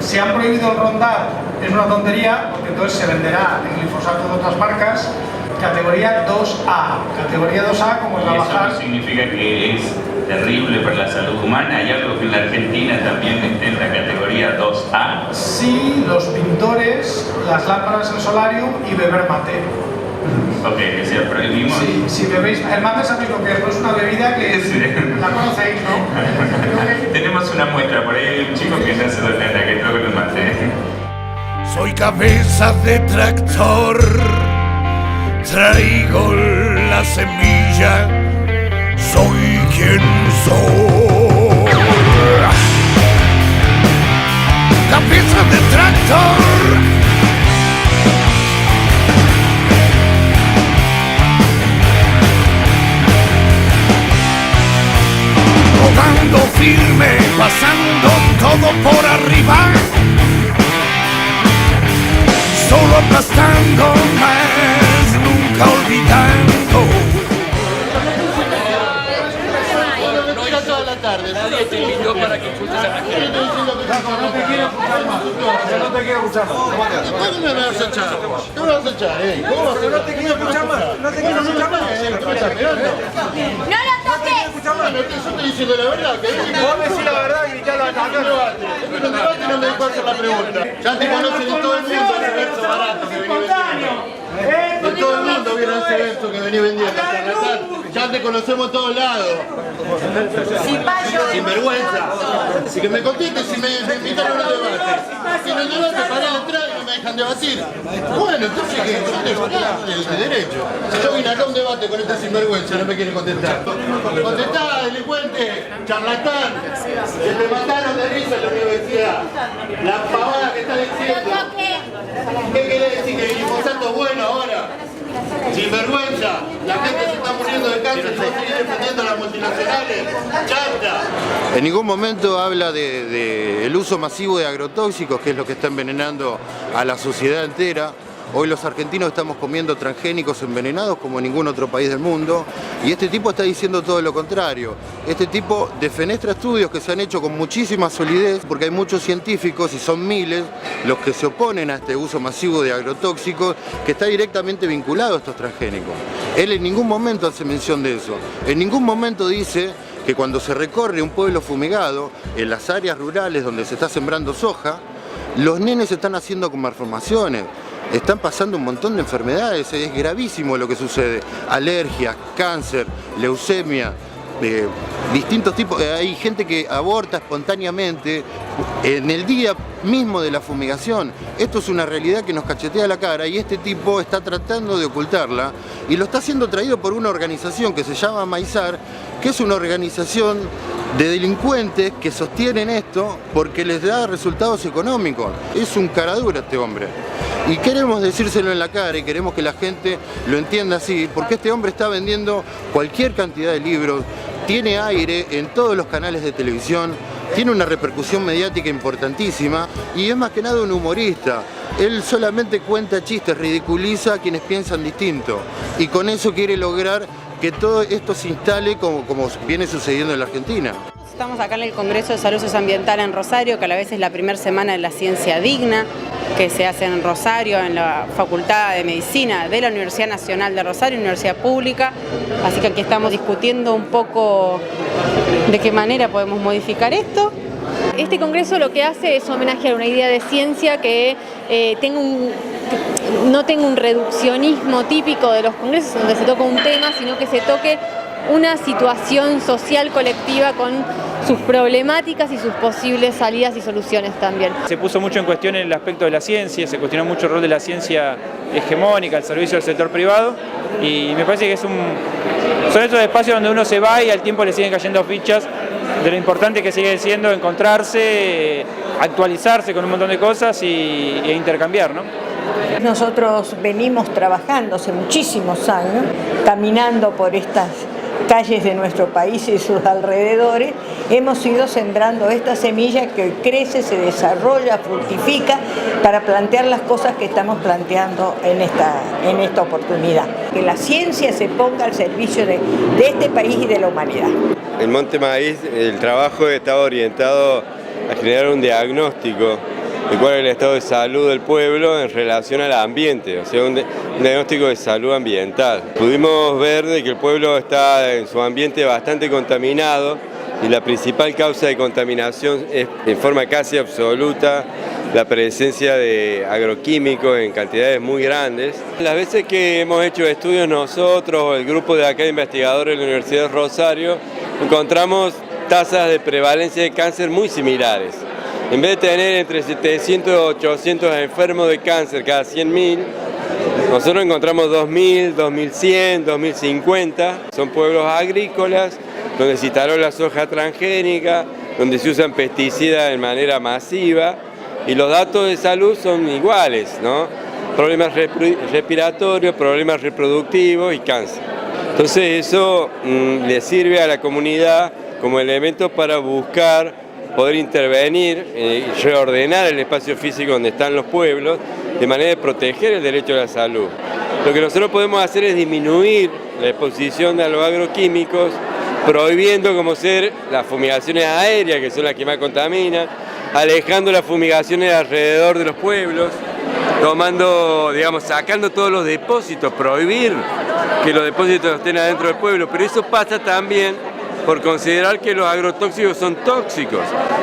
si han prohibido el Roundup, es una tontería, porque entonces se venderá el glifosato de otras marcas. Categoría 2A. Categoría 2A como trabajar... ¿Eso no significa que es terrible para la salud humana? ¿Hay algo que en la Argentina también esté en la categoría 2A? Sí, los pintores, las lámparas en solarium y beber mate. Ok, que sea prohibimos. Sí, si bebéis... El mate sabéis lo que es, es una bebida que sí. La conocéis, ¿no? Tenemos una muestra, por ahí hay un chico que no se lo tendrá, que creo que lo mate. Soy cabeza de tractor, traigo la semilla, soy quien soy. Cabeza de tractor. Rodando firme, pasando todo por arriba, solo aplastando más, nunca olvidando. No irá toda la tarde, nadie te invitó para que escuches a la gente. No te quiero escuchar más, no te quiero escuchar más. ¿Cuándo me vas a echar? ¿Qué me vas a echar? ¿Cómo? No te quiero escuchar más, no te quiero escuchar más. ¡No lo toques! Bueno, yo estoy diciendo la verdad. Vos decís la verdad y gritalo acá. En el debate no me dejó hacer la pregunta. Ya te conocen en todo el mundo ese verso barato que vení vendiendo. En todo el mundo vieron ese verso que vení vendiendo. Ya te conocemos en todos lados. Sin vergüenza. Y que me contestes si me invitaron a un debate. Si en el debate paré de entrar y no me dejan debatir. Bueno, entonces que yo tengo el derecho. Si yo vine acá a un debate con este sinvergüenza, no me quiere contestar. Contestá, delincuente, charlatán, que te mataron de risa en la universidad. La pavada que estás diciendo. ¿Qué querés decir? ¿Que el glifosato es bueno ahora? Sinvergüenza, la gente se está muriendo de cáncer y vos seguís defendiendo a las multinacionales. ¡Chanta! En ningún momento habla del uso masivo de agrotóxicos, que es lo que está envenenando a la sociedad entera. Hoy los argentinos estamos comiendo transgénicos envenenados como ningún otro país del mundo, y este tipo está diciendo todo lo contrario. Este tipo defenestra estudios que se han hecho con muchísima solidez, porque hay muchos científicos, y son miles, los que se oponen a este uso masivo de agrotóxicos, que está directamente vinculado a estos transgénicos. Él en ningún momento hace mención de eso, en ningún momento dice que cuando se recorre un pueblo fumigado, en las áreas rurales donde se está sembrando soja, los nenes están haciendo con malformaciones. Están pasando un montón de enfermedades, es gravísimo lo que sucede. Alergias, cáncer, leucemia, distintos tipos. Hay gente que aborta espontáneamente en el día mismo de la fumigación. Esto es una realidad que nos cachetea la cara y este tipo está tratando de ocultarla y lo está haciendo traído por una organización que se llama Maizar, que es una organización de delincuentes que sostienen esto porque les da resultados económicos. Es un caradura este hombre. Y queremos decírselo en la cara y queremos que la gente lo entienda así, porque este hombre está vendiendo cualquier cantidad de libros, tiene aire en todos los canales de televisión, tiene una repercusión mediática importantísima y es más que nada un humorista. Él solamente cuenta chistes, ridiculiza a quienes piensan distinto y con eso quiere lograr que todo esto se instale como viene sucediendo en la Argentina. Estamos acá en el Congreso de Salud Socioambiental en Rosario, que a la vez es la primera semana de la ciencia digna, que se hace en Rosario, en la Facultad de Medicina de la Universidad Nacional de Rosario, universidad pública. Así que aquí estamos discutiendo un poco de qué manera podemos modificar esto. Este congreso lo que hace es homenajear una idea de ciencia que no tenga un reduccionismo típico de los congresos donde se toca un tema, sino que se toque una situación social colectiva con sus problemáticas y sus posibles salidas y soluciones también. Se puso mucho en cuestión el aspecto de la ciencia, se cuestionó mucho el rol de la ciencia hegemónica al servicio del sector privado y me parece que son estos espacios donde uno se va y al tiempo le siguen cayendo fichas de lo importante que sigue siendo encontrarse, actualizarse con un montón de cosas e intercambiar, ¿no? Nosotros venimos trabajando hace muchísimos años, caminando por estas calles de nuestro país y sus alrededores, hemos ido sembrando esta semilla que hoy crece, se desarrolla, fructifica para plantear las cosas que estamos planteando en esta oportunidad. Que la ciencia se ponga al servicio de este país y de la humanidad. En Monte Maíz el trabajo estaba orientado a generar un diagnóstico de cuál es el estado de salud del pueblo en relación al ambiente, o sea, un diagnóstico de salud ambiental. Pudimos ver de que el pueblo está en su ambiente bastante contaminado y la principal causa de contaminación es en forma casi absoluta la presencia de agroquímicos en cantidades muy grandes. Las veces que hemos hecho estudios nosotros, el grupo de acá de investigadores de la Universidad de Rosario, encontramos tasas de prevalencia de cáncer muy similares. En vez de tener entre 700 y 800 enfermos de cáncer cada 100.000, nosotros encontramos 2.000, 2.100, 2.050. Son pueblos agrícolas donde se instaló la soja transgénica, donde se usan pesticidas de manera masiva y los datos de salud son iguales, ¿no? Problemas respiratorios, problemas reproductivos y cáncer. Entonces eso le sirve a la comunidad como elemento para buscar poder intervenir y reordenar el espacio físico donde están los pueblos de manera de proteger el derecho a la salud. Lo que nosotros podemos hacer es disminuir la exposición a los agroquímicos, prohibiendo como ser las fumigaciones aéreas, que son las que más contaminan, alejando las fumigaciones alrededor de los pueblos, sacando todos los depósitos, prohibir que los depósitos estén adentro del pueblo, pero eso pasa también por considerar que los agrotóxicos son tóxicos.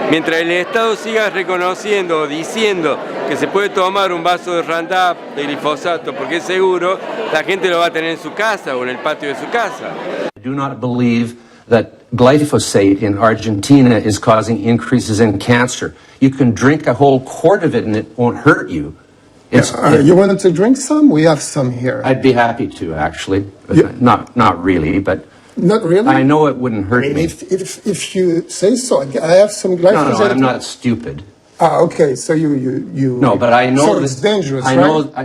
Mientras el Estado siga reconociendo o diciendo que se puede tomar un vaso de Roundup, de glifosato, porque es seguro, la gente lo va a tener en su casa o en el patio de su casa. Do not believe that glyphosate in Argentina is causing increases in cancer. You can drink a whole quart of it and it won't hurt you. You wanted to drink some? We have some here. I'd be happy to, actually. But not really, but not really? I know it wouldn't hurt me. If you say so, I have some glyphosate. No, I'm not stupid. Okay, so you. No, but I know so it's dangerous, I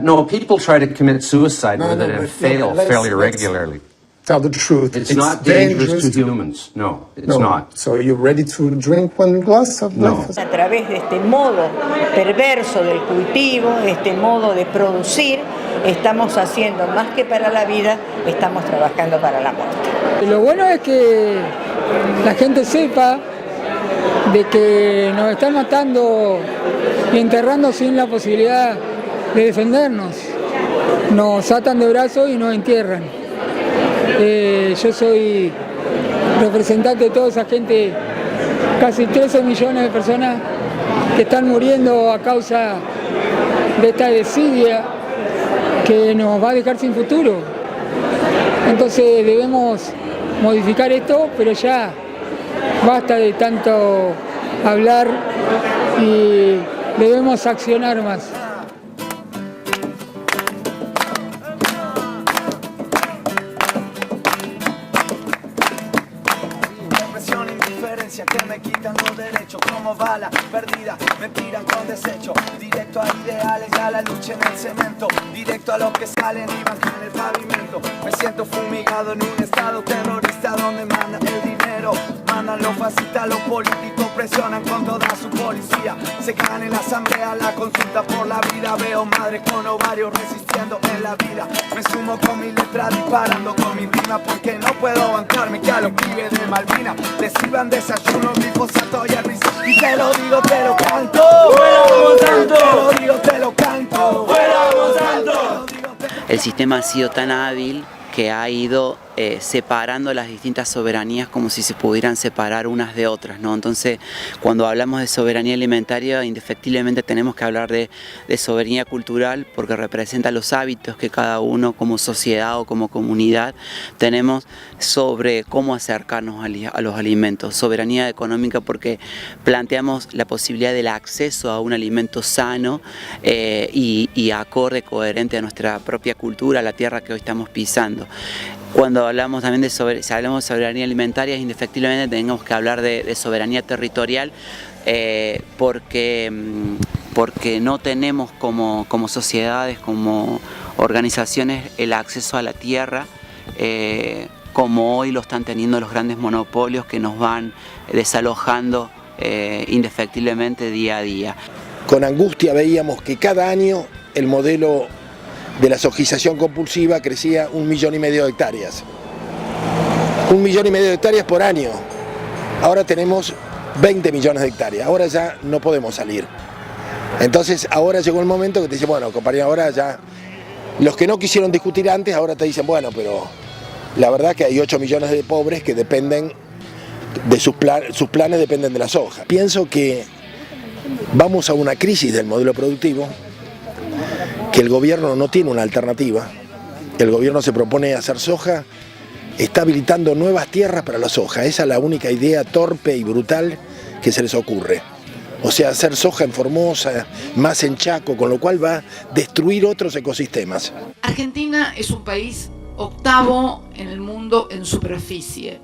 know. People try to commit suicide with it and fail fairly regularly. tell the truth. It's not dangerous to humans. No, it's not. So are you ready to drink one glass of glyphosate? A través de este modo perverso del cultivo, este modo de producir, estamos haciendo más que para la vida, estamos trabajando para la muerte. Lo bueno es que la gente sepa de que nos están matando y enterrando sin la posibilidad de defendernos. Nos atan de brazos y nos entierran. Yo soy representante de toda esa gente, casi 13 millones de personas que están muriendo a causa de esta desidia que nos va a dejar sin futuro. Entonces debemos modificar esto, pero ya basta de tanto hablar y debemos accionar más. Que me quitan los derechos como bala perdida, me tiran con desecho, directo a ideales, a la lucha en el cemento, directo a los que salen y bajan el pavimento. Me siento fumigado en un estado terrorista donde manda el dinero, mandan los fascistas, los políticos presionan con toda su policía, se cagan en la asamblea, la consulta por la vida, veo madres con ovarios resistiendo en la vida, me sumo con mi letra disparando con mi rima porque no puedo bancarme que a los pibes de Malvinas les sirvan desayuno, glifosato y herbicida. Y te lo digo, te lo canto. ¡Fuera Monsanto! Te lo digo, te lo canto. ¡Fuera Monsanto! El sistema ha sido tan hábil que ha ido separando las distintas soberanías como si se pudieran separar unas de otras, ¿no? Entonces, cuando hablamos de soberanía alimentaria, indefectiblemente tenemos que hablar de soberanía cultural porque representa los hábitos que cada uno como sociedad o como comunidad tenemos sobre cómo acercarnos a los alimentos. Soberanía económica porque planteamos la posibilidad del acceso a un alimento sano y acorde, coherente a nuestra propia cultura, a la tierra que hoy estamos pisando. Cuando hablamos también si hablamos de soberanía alimentaria, indefectiblemente tenemos que hablar de soberanía territorial porque no tenemos como sociedades, como organizaciones, el acceso a la tierra como hoy lo están teniendo los grandes monopolios que nos van desalojando indefectiblemente día a día. Con angustia veíamos que cada año el modelo de la sojización compulsiva crecía 1,5 millones de hectáreas. 1,5 millones de hectáreas por año. Ahora tenemos 20 millones de hectáreas. Ahora ya no podemos salir. Entonces ahora llegó el momento que te dicen, bueno, compañero, ahora ya... Los que no quisieron discutir antes ahora te dicen, bueno, pero la verdad que hay 8 millones de pobres que dependen de sus planes dependen de la soja. Pienso que vamos a una crisis del modelo productivo, que el gobierno no tiene una alternativa. El gobierno se propone hacer soja, está habilitando nuevas tierras para la soja. Esa es la única idea torpe y brutal que se les ocurre. O sea, hacer soja en Formosa, más en Chaco, con lo cual va a destruir otros ecosistemas. Argentina es un país octavo en el mundo en superficie.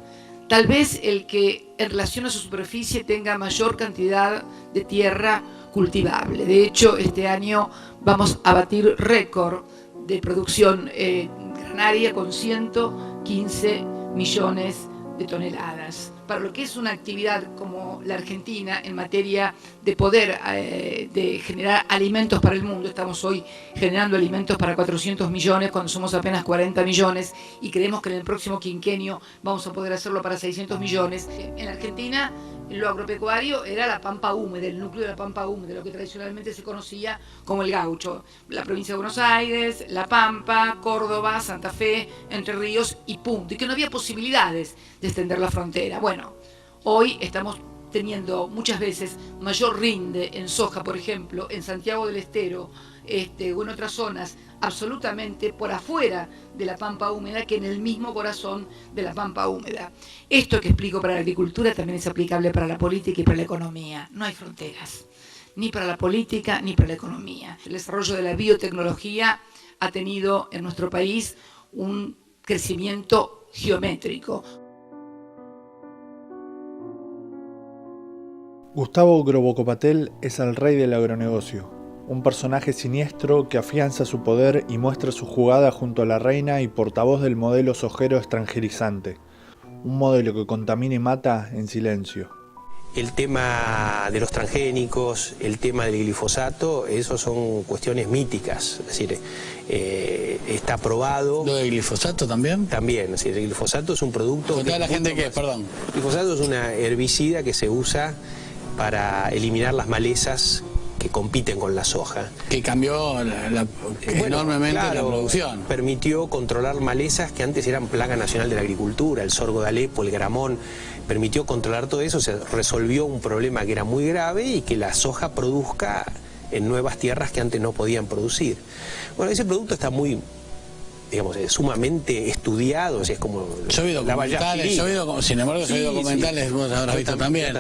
Tal vez el que en relación a su superficie tenga mayor cantidad de tierra cultivable. De hecho, este año vamos a batir récord de producción granaria con 115 millones de toneladas. Para lo que es una actividad como la Argentina en materia de poder de generar alimentos para el mundo, estamos hoy generando alimentos para 400 millones cuando somos apenas 40 millones y creemos que en el próximo quinquenio vamos a poder hacerlo para 600 millones. En Argentina lo agropecuario era la pampa húmeda, el núcleo de la pampa húmeda, lo que tradicionalmente se conocía como el gaucho. La provincia de Buenos Aires, La Pampa, Córdoba, Santa Fe, Entre Ríos y punto. Y que no había posibilidades de extender la frontera. Bueno, hoy estamos teniendo muchas veces mayor rinde en soja, por ejemplo, en Santiago del Estero o en otras zonas absolutamente por afuera de la pampa húmeda que en el mismo corazón de la pampa húmeda. Esto que explico para la agricultura también es aplicable para la política y para la economía. No hay fronteras, ni para la política ni para la economía. El desarrollo de la biotecnología ha tenido en nuestro país un crecimiento geométrico. Gustavo Grobocopatel es el rey del agronegocio. un personaje siniestro que afianza su poder y muestra su jugada junto a la reina y portavoz del modelo sojero extranjerizante, un modelo que contamina y mata en silencio. El tema de los transgénicos, el tema del glifosato, esos son cuestiones míticas, es decir, está probado. ¿Lo del glifosato también? También, es decir, el glifosato es un producto... ¿Contá a la gente qué? Perdón. El glifosato es una herbicida que se usa para eliminar las malezas que compiten con la soja. Que cambió enormemente la producción. Permitió controlar malezas que antes eran plaga nacional de la agricultura, el sorgo de Alepo, el gramón, permitió controlar todo eso, se resolvió un problema que era muy grave y que la soja produzca en nuevas tierras que antes no podían producir. Bueno, ese producto está muy, digamos, sumamente estudiado, o sea, es como yo vi documentales, sin embargo, yo vi documentales, vos habrás visto también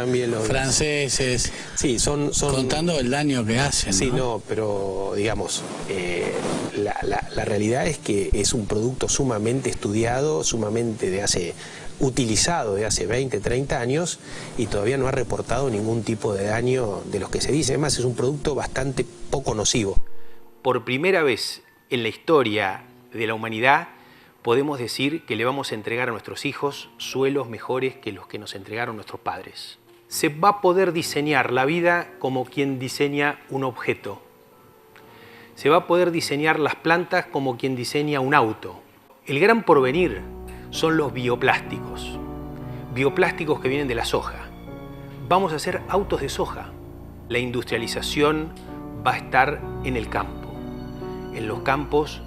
franceses, sí, son contando el daño que hacen. Sí, ¿no? Pero digamos, la realidad es que es un producto sumamente estudiado, sumamente utilizado de hace 20, 30 años y todavía no ha reportado ningún tipo de daño de los que se dice. Además, es un producto bastante poco nocivo. Por primera vez en la historia de la humanidad podemos decir que le vamos a entregar a nuestros hijos suelos mejores que los que nos entregaron nuestros padres. Se va a poder diseñar la vida como quien diseña un objeto. Se va a poder diseñar las plantas como quien diseña un auto. El gran porvenir son los bioplásticos. Bioplásticos que vienen de la soja. Vamos a hacer autos de soja. La industrialización va a estar en el campo. En los campos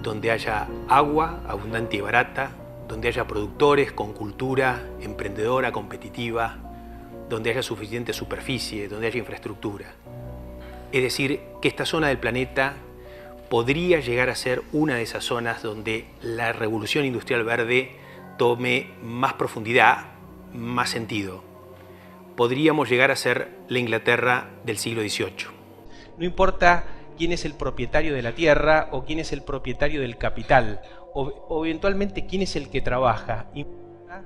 donde haya agua abundante y barata, donde haya productores con cultura emprendedora, competitiva, donde haya suficiente superficie, donde haya infraestructura. Es decir, que esta zona del planeta podría llegar a ser una de esas zonas donde la revolución industrial verde tome más profundidad, más sentido. Podríamos llegar a ser la Inglaterra del siglo XVIII. No importa quién es el propietario de la tierra o quién es el propietario del capital o eventualmente quién es el que trabaja. Importa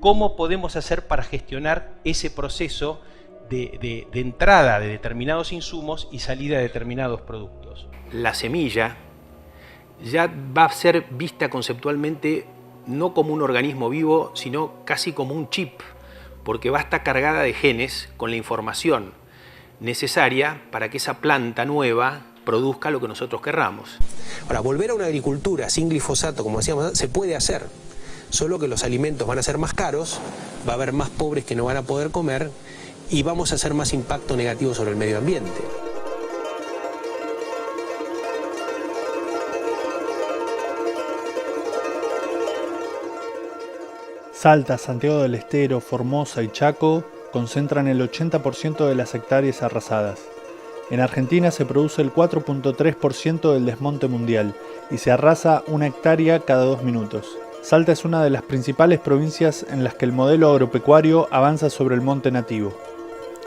cómo podemos hacer para gestionar ese proceso de entrada de determinados insumos y salida de determinados productos. La semilla ya va a ser vista conceptualmente no como un organismo vivo, sino casi como un chip, porque va a estar cargada de genes con la información necesaria para que esa planta nueva produzca lo que nosotros querramos. Ahora, volver a una agricultura sin glifosato, como decíamos, se puede hacer, solo que los alimentos van a ser más caros, va a haber más pobres que no van a poder comer y vamos a hacer más impacto negativo sobre el medio ambiente. Salta, Santiago del Estero, Formosa y Chaco concentran el 80% de las hectáreas arrasadas. En Argentina se produce el 4.3% del desmonte mundial y se arrasa 1 hectárea cada 2 minutos. Salta es una de las principales provincias en las que el modelo agropecuario avanza sobre el monte nativo.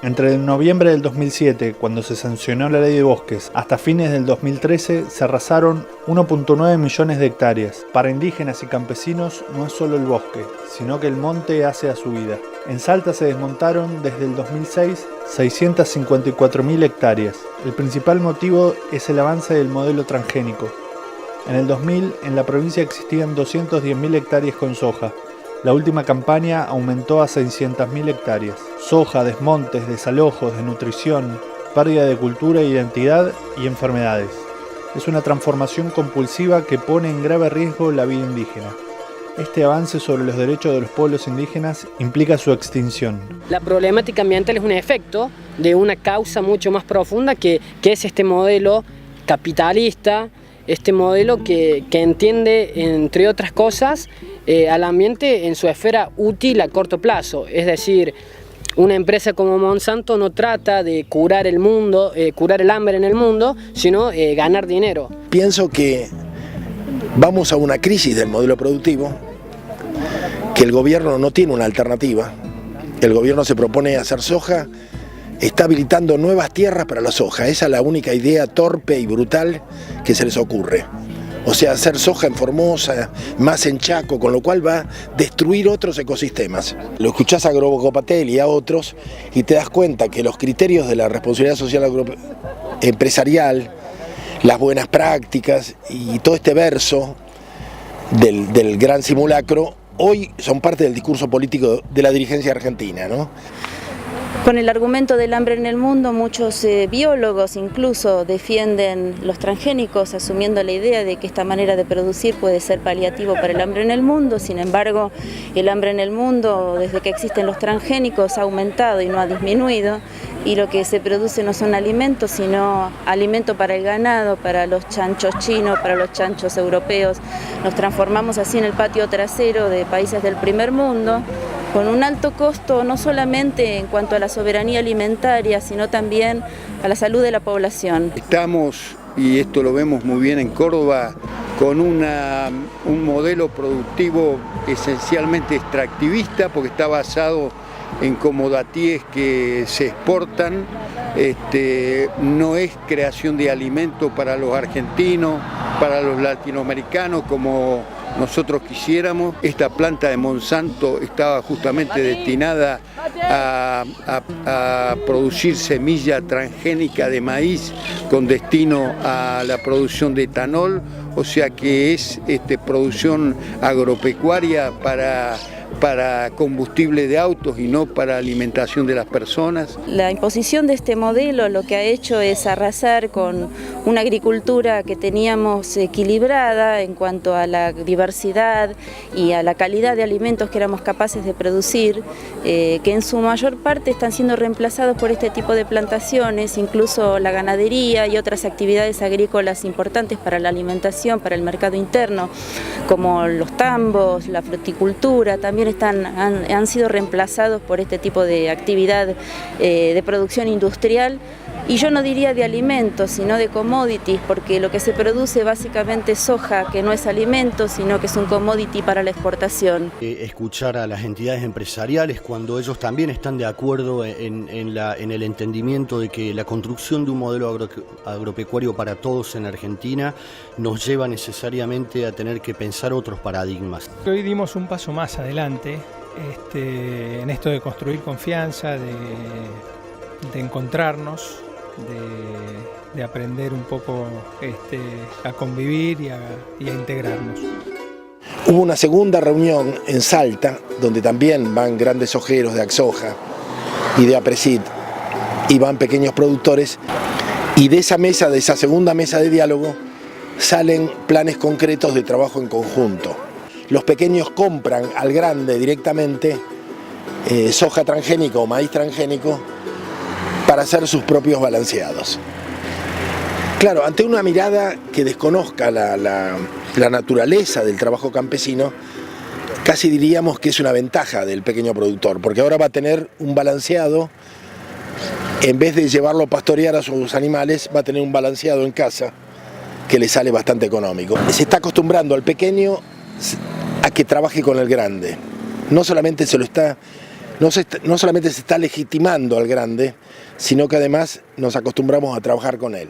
Entre el noviembre del 2007, cuando se sancionó la ley de bosques, hasta fines del 2013 se arrasaron 1.9 millones de hectáreas. Para indígenas y campesinos no es solo el bosque, sino que el monte hace a su vida. En Salta se desmontaron desde el 2006 654.000 hectáreas. El principal motivo es el avance del modelo transgénico. En el 2000 en la provincia existían 210.000 hectáreas con soja. La última campaña aumentó a 600.000 hectáreas. Soja, desmontes, desalojos, desnutrición, pérdida de cultura, identidad y enfermedades. Es una transformación compulsiva que pone en grave riesgo la vida indígena. Este avance sobre los derechos de los pueblos indígenas implica su extinción. La problemática ambiental es un efecto de una causa mucho más profunda que es este modelo capitalista, este modelo que entiende, entre otras cosas, al ambiente en su esfera útil a corto plazo. Es decir, una empresa como Monsanto no trata de curar el mundo, curar el hambre en el mundo, sino ganar dinero. Pienso que vamos a una crisis del modelo productivo, que el gobierno no tiene una alternativa. El gobierno se propone hacer soja, está habilitando nuevas tierras para la soja. Esa es la única idea torpe y brutal que se les ocurre. O sea, hacer soja en Formosa, más en Chaco, con lo cual va a destruir otros ecosistemas. Lo escuchás a Grobocopatel y a otros y te das cuenta que los criterios de la responsabilidad social empresarial, las buenas prácticas y todo este verso del gran simulacro, hoy son parte del discurso político de la dirigencia argentina, ¿no? Con el argumento del hambre en el mundo, muchos biólogos incluso defienden los transgénicos, asumiendo la idea de que esta manera de producir puede ser paliativo para el hambre en el mundo. Sin embargo, el hambre en el mundo, desde que existen los transgénicos, ha aumentado y no ha disminuido. Y lo que se produce no son alimentos, sino alimento para el ganado, para los chanchos chinos, para los chanchos europeos. Nos transformamos así en el patio trasero de países del primer mundo, con un alto costo no solamente en cuanto a la soberanía alimentaria, sino también a la salud de la población. Estamos, y esto lo vemos muy bien en Córdoba, con un modelo productivo esencialmente extractivista, porque está basado en comodatíes que se exportan, no es creación de alimento para los argentinos, para los latinoamericanos como nosotros quisiéramos. Esta planta de Monsanto estaba justamente destinada a producir semilla transgénica de maíz con destino a la producción de etanol, o sea que es producción agropecuaria para combustible de autos y no para alimentación de las personas. La imposición de este modelo lo que ha hecho es arrasar con una agricultura que teníamos equilibrada en cuanto a la diversidad y a la calidad de alimentos que éramos capaces de producir, que en su mayor parte están siendo reemplazados por este tipo de plantaciones, incluso la ganadería y otras actividades agrícolas importantes para la alimentación, para el mercado interno, como los tambos, la fruticultura, también han sido reemplazados por este tipo de actividad de producción industrial, y yo no diría de alimentos, sino de commodities, porque lo que se produce básicamente es soja, que no es alimento, sino que es un commodity para la exportación. Escuchar a las entidades empresariales cuando ellos también están de acuerdo en el entendimiento de que la construcción de un modelo agropecuario para todos en Argentina nos lleva necesariamente a tener que pensar otros paradigmas. Hoy dimos un paso más adelante en esto de construir confianza, de encontrarnos, de aprender un poco a convivir y a integrarnos. Hubo una segunda reunión en Salta, donde también van grandes ojeros de Axoja y de Apresid, y van pequeños productores, y de esa segunda mesa de diálogo salen planes concretos de trabajo en conjunto. Los pequeños compran al grande directamente soja transgénica o maíz transgénico para hacer sus propios balanceados. Claro, ante una mirada que desconozca la naturaleza del trabajo campesino, casi diríamos que es una ventaja del pequeño productor, porque ahora va a tener un balanceado, en vez de llevarlo a pastorear a sus animales, va a tener un balanceado en casa que le sale bastante económico. Se está acostumbrando al pequeño a que trabaje con el grande. No solamente se está legitimando al grande, sino que además nos acostumbramos a trabajar con él.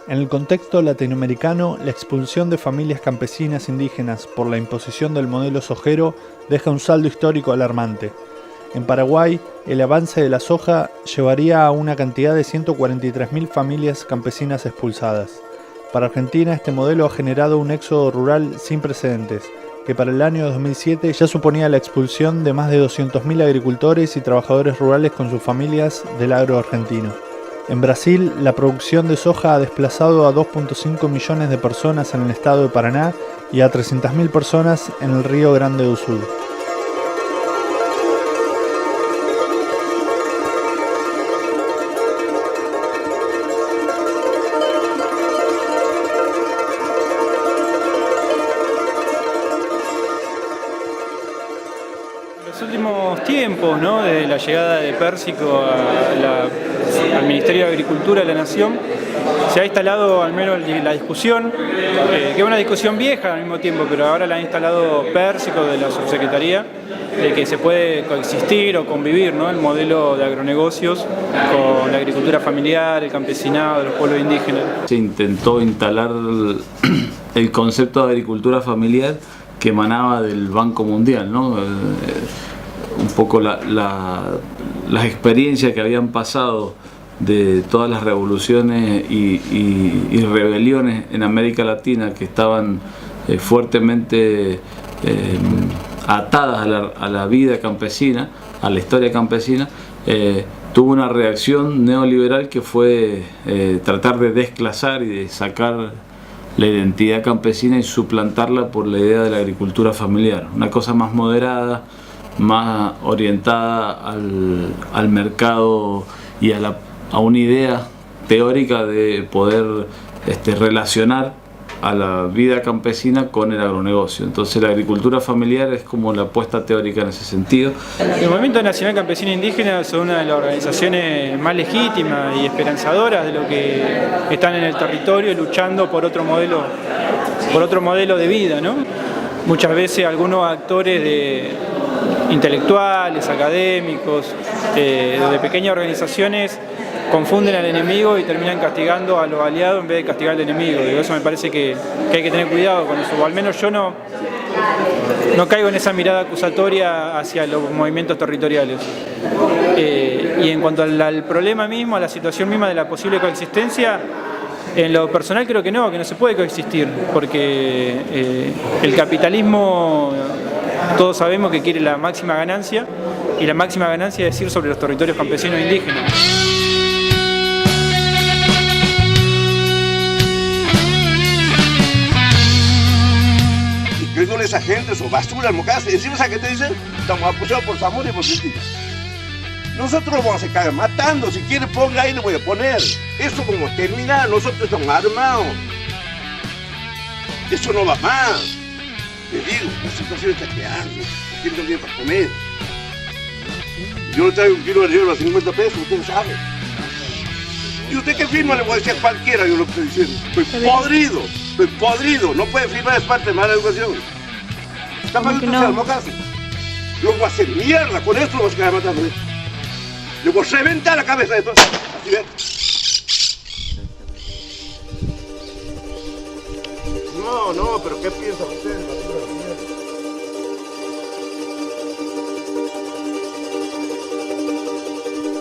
En el contexto latinoamericano, la expulsión de familias campesinas indígenas por la imposición del modelo sojero deja un saldo histórico alarmante. En Paraguay, el avance de la soja llevaría a una cantidad de 143.000 familias campesinas expulsadas. Para Argentina, este modelo ha generado un éxodo rural sin precedentes, que para el año 2007 ya suponía la expulsión de más de 200.000 agricultores y trabajadores rurales con sus familias del agro argentino. En Brasil, la producción de soja ha desplazado a 2.5 millones de personas en el estado de Paraná y a 300.000 personas en el Río Grande do Sul. Tiempos, ¿no? Desde la llegada de Pérsico al Ministerio de Agricultura de la Nación, se ha instalado al menos la discusión, que es una discusión vieja al mismo tiempo, pero ahora la ha instalado Pérsico de la subsecretaría, de que se puede coexistir o convivir, ¿no? El modelo de agronegocios con la agricultura familiar, el campesinado de los pueblos indígenas. Se intentó instalar el concepto de agricultura familiar que emanaba del Banco Mundial, ¿no? Un poco las experiencias que habían pasado de todas las revoluciones y rebeliones en América Latina que estaban fuertemente atadas a la vida campesina, a la historia campesina, tuvo una reacción neoliberal que fue tratar de desclasar y de sacar la identidad campesina y suplantarla por la idea de la agricultura familiar, una cosa más moderada, más orientada al mercado y a una idea teórica de poder relacionar a la vida campesina con el agronegocio. Entonces la agricultura familiar es como la apuesta teórica en ese sentido. El Movimiento Nacional Campesino Indígena son una de las organizaciones más legítimas y esperanzadoras de lo que están en el territorio luchando por otro modelo de vida, ¿no? Muchas veces algunos actores intelectuales, académicos, de pequeñas organizaciones confunden al enemigo y terminan castigando a los aliados en vez de castigar al enemigo. Digo, eso me parece que hay que tener cuidado con eso, o al menos yo no caigo en esa mirada acusatoria hacia los movimientos territoriales. Y en cuanto al problema mismo, a la situación misma de la posible coexistencia, en lo personal creo que no se puede coexistir, porque el capitalismo todos sabemos que quiere la máxima ganancia, y la máxima ganancia es ir sobre los territorios campesinos e indígenas. Con esa gente, son basura al Mocase. Encima, ¿sabes qué te dicen? Estamos apoyados por Zamora y por Cristina. Nosotros lo vamos a caer matando. Si quiere, ponga ahí, le voy a poner. Eso como termina, nosotros estamos armados. Eso no va más. Te digo, la situación está creando. La gente no tiene para comer. Yo le traigo un kilo de hierba a 50 pesos, usted sabe. Y usted que firma, le voy a decir a cualquiera yo lo que estoy diciendo. Estoy podrido. No puede firmar, es parte de mala educación. Está mal usted al Mocase. Lo voy a hacer mierda, con esto lo vas a quedar matando. Le voy a reventar la cabeza de todo. Así ven. No, pero ¿qué piensa usted?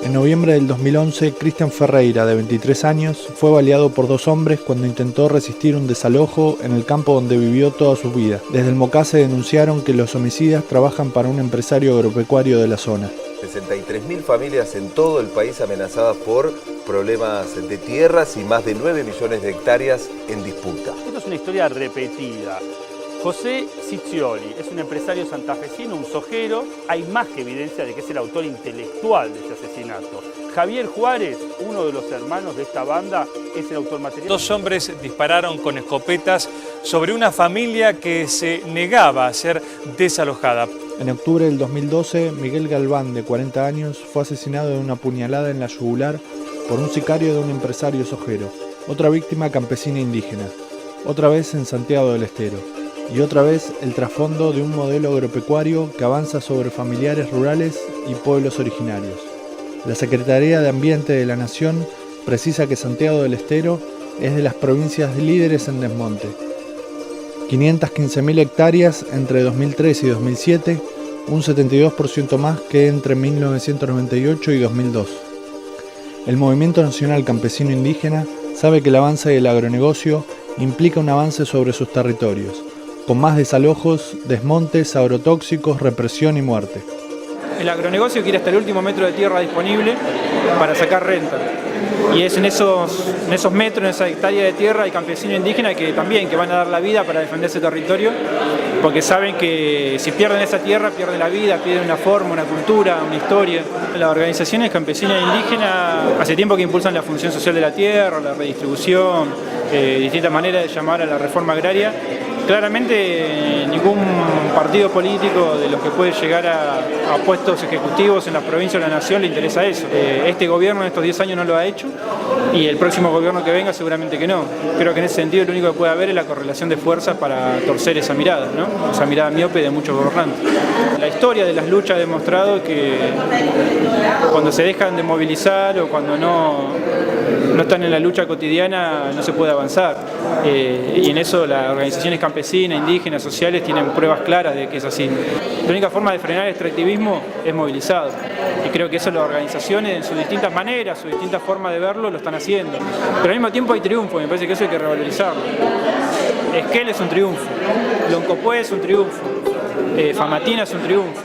En noviembre del 2011, Cristian Ferreira, de 23 años, fue baleado por dos hombres cuando intentó resistir un desalojo en el campo donde vivió toda su vida. Desde el Mocase denunciaron que los homicidas trabajan para un empresario agropecuario de la zona. 63.000 familias en todo el país amenazadas por problemas de tierras y más de 9 millones de hectáreas en disputa. Esto es una historia repetida. José Ciccioli es un empresario santafesino, un sojero. Hay más que evidencia de que es el autor intelectual de este asesinato. Javier Juárez, uno de los hermanos de esta banda, es el autor material. Dos hombres dispararon con escopetas sobre una familia que se negaba a ser desalojada. En octubre del 2012, Miguel Galván, de 40 años, fue asesinado de una puñalada en la yugular por un sicario de un empresario sojero. Otra víctima campesina indígena, otra vez en Santiago del Estero. Y otra vez el trasfondo de un modelo agropecuario que avanza sobre familiares rurales y pueblos originarios. La Secretaría de Ambiente de la Nación precisa que Santiago del Estero es de las provincias líderes en desmonte. 515.000 hectáreas entre 2003 y 2007, un 72% más que entre 1998 y 2002. El Movimiento Nacional Campesino Indígena sabe que el avance del agronegocio implica un avance sobre sus territorios, con más desalojos, desmontes, agrotóxicos, represión y muerte. El agronegocio quiere hasta el último metro de tierra disponible para sacar renta. Y es en esos metros, en esa hectárea de tierra, hay campesinos indígenas que van a dar la vida para defender ese territorio, porque saben que si pierden esa tierra, pierden la vida, pierden una forma, una cultura, una historia. Las organizaciones campesinas e indígenas hace tiempo que impulsan la función social de la tierra, la redistribución, distintas maneras de llamar a la reforma agraria. Claramente ningún partido político de los que puede llegar a puestos ejecutivos en las provincias o la nación le interesa eso. Este gobierno en estos 10 años no lo ha hecho y el próximo gobierno que venga seguramente que no. Creo que en ese sentido lo único que puede haber es la correlación de fuerzas para torcer esa mirada, ¿no? Esa mirada miope de muchos gobernantes. La historia de las luchas ha demostrado que cuando se dejan de movilizar o cuando no no están en la lucha cotidiana no se puede avanzar. Y en eso las organizaciones campesinas, indígenas, sociales tienen pruebas claras de que es así. La única forma de frenar el extractivismo es movilizado. Y creo que eso las organizaciones en sus distintas maneras, sus distintas formas de verlo, lo están haciendo. Pero al mismo tiempo hay triunfo, me parece que eso hay que revalorizarlo. Esquel es un triunfo, Loncopué es un triunfo, Famatina es un triunfo,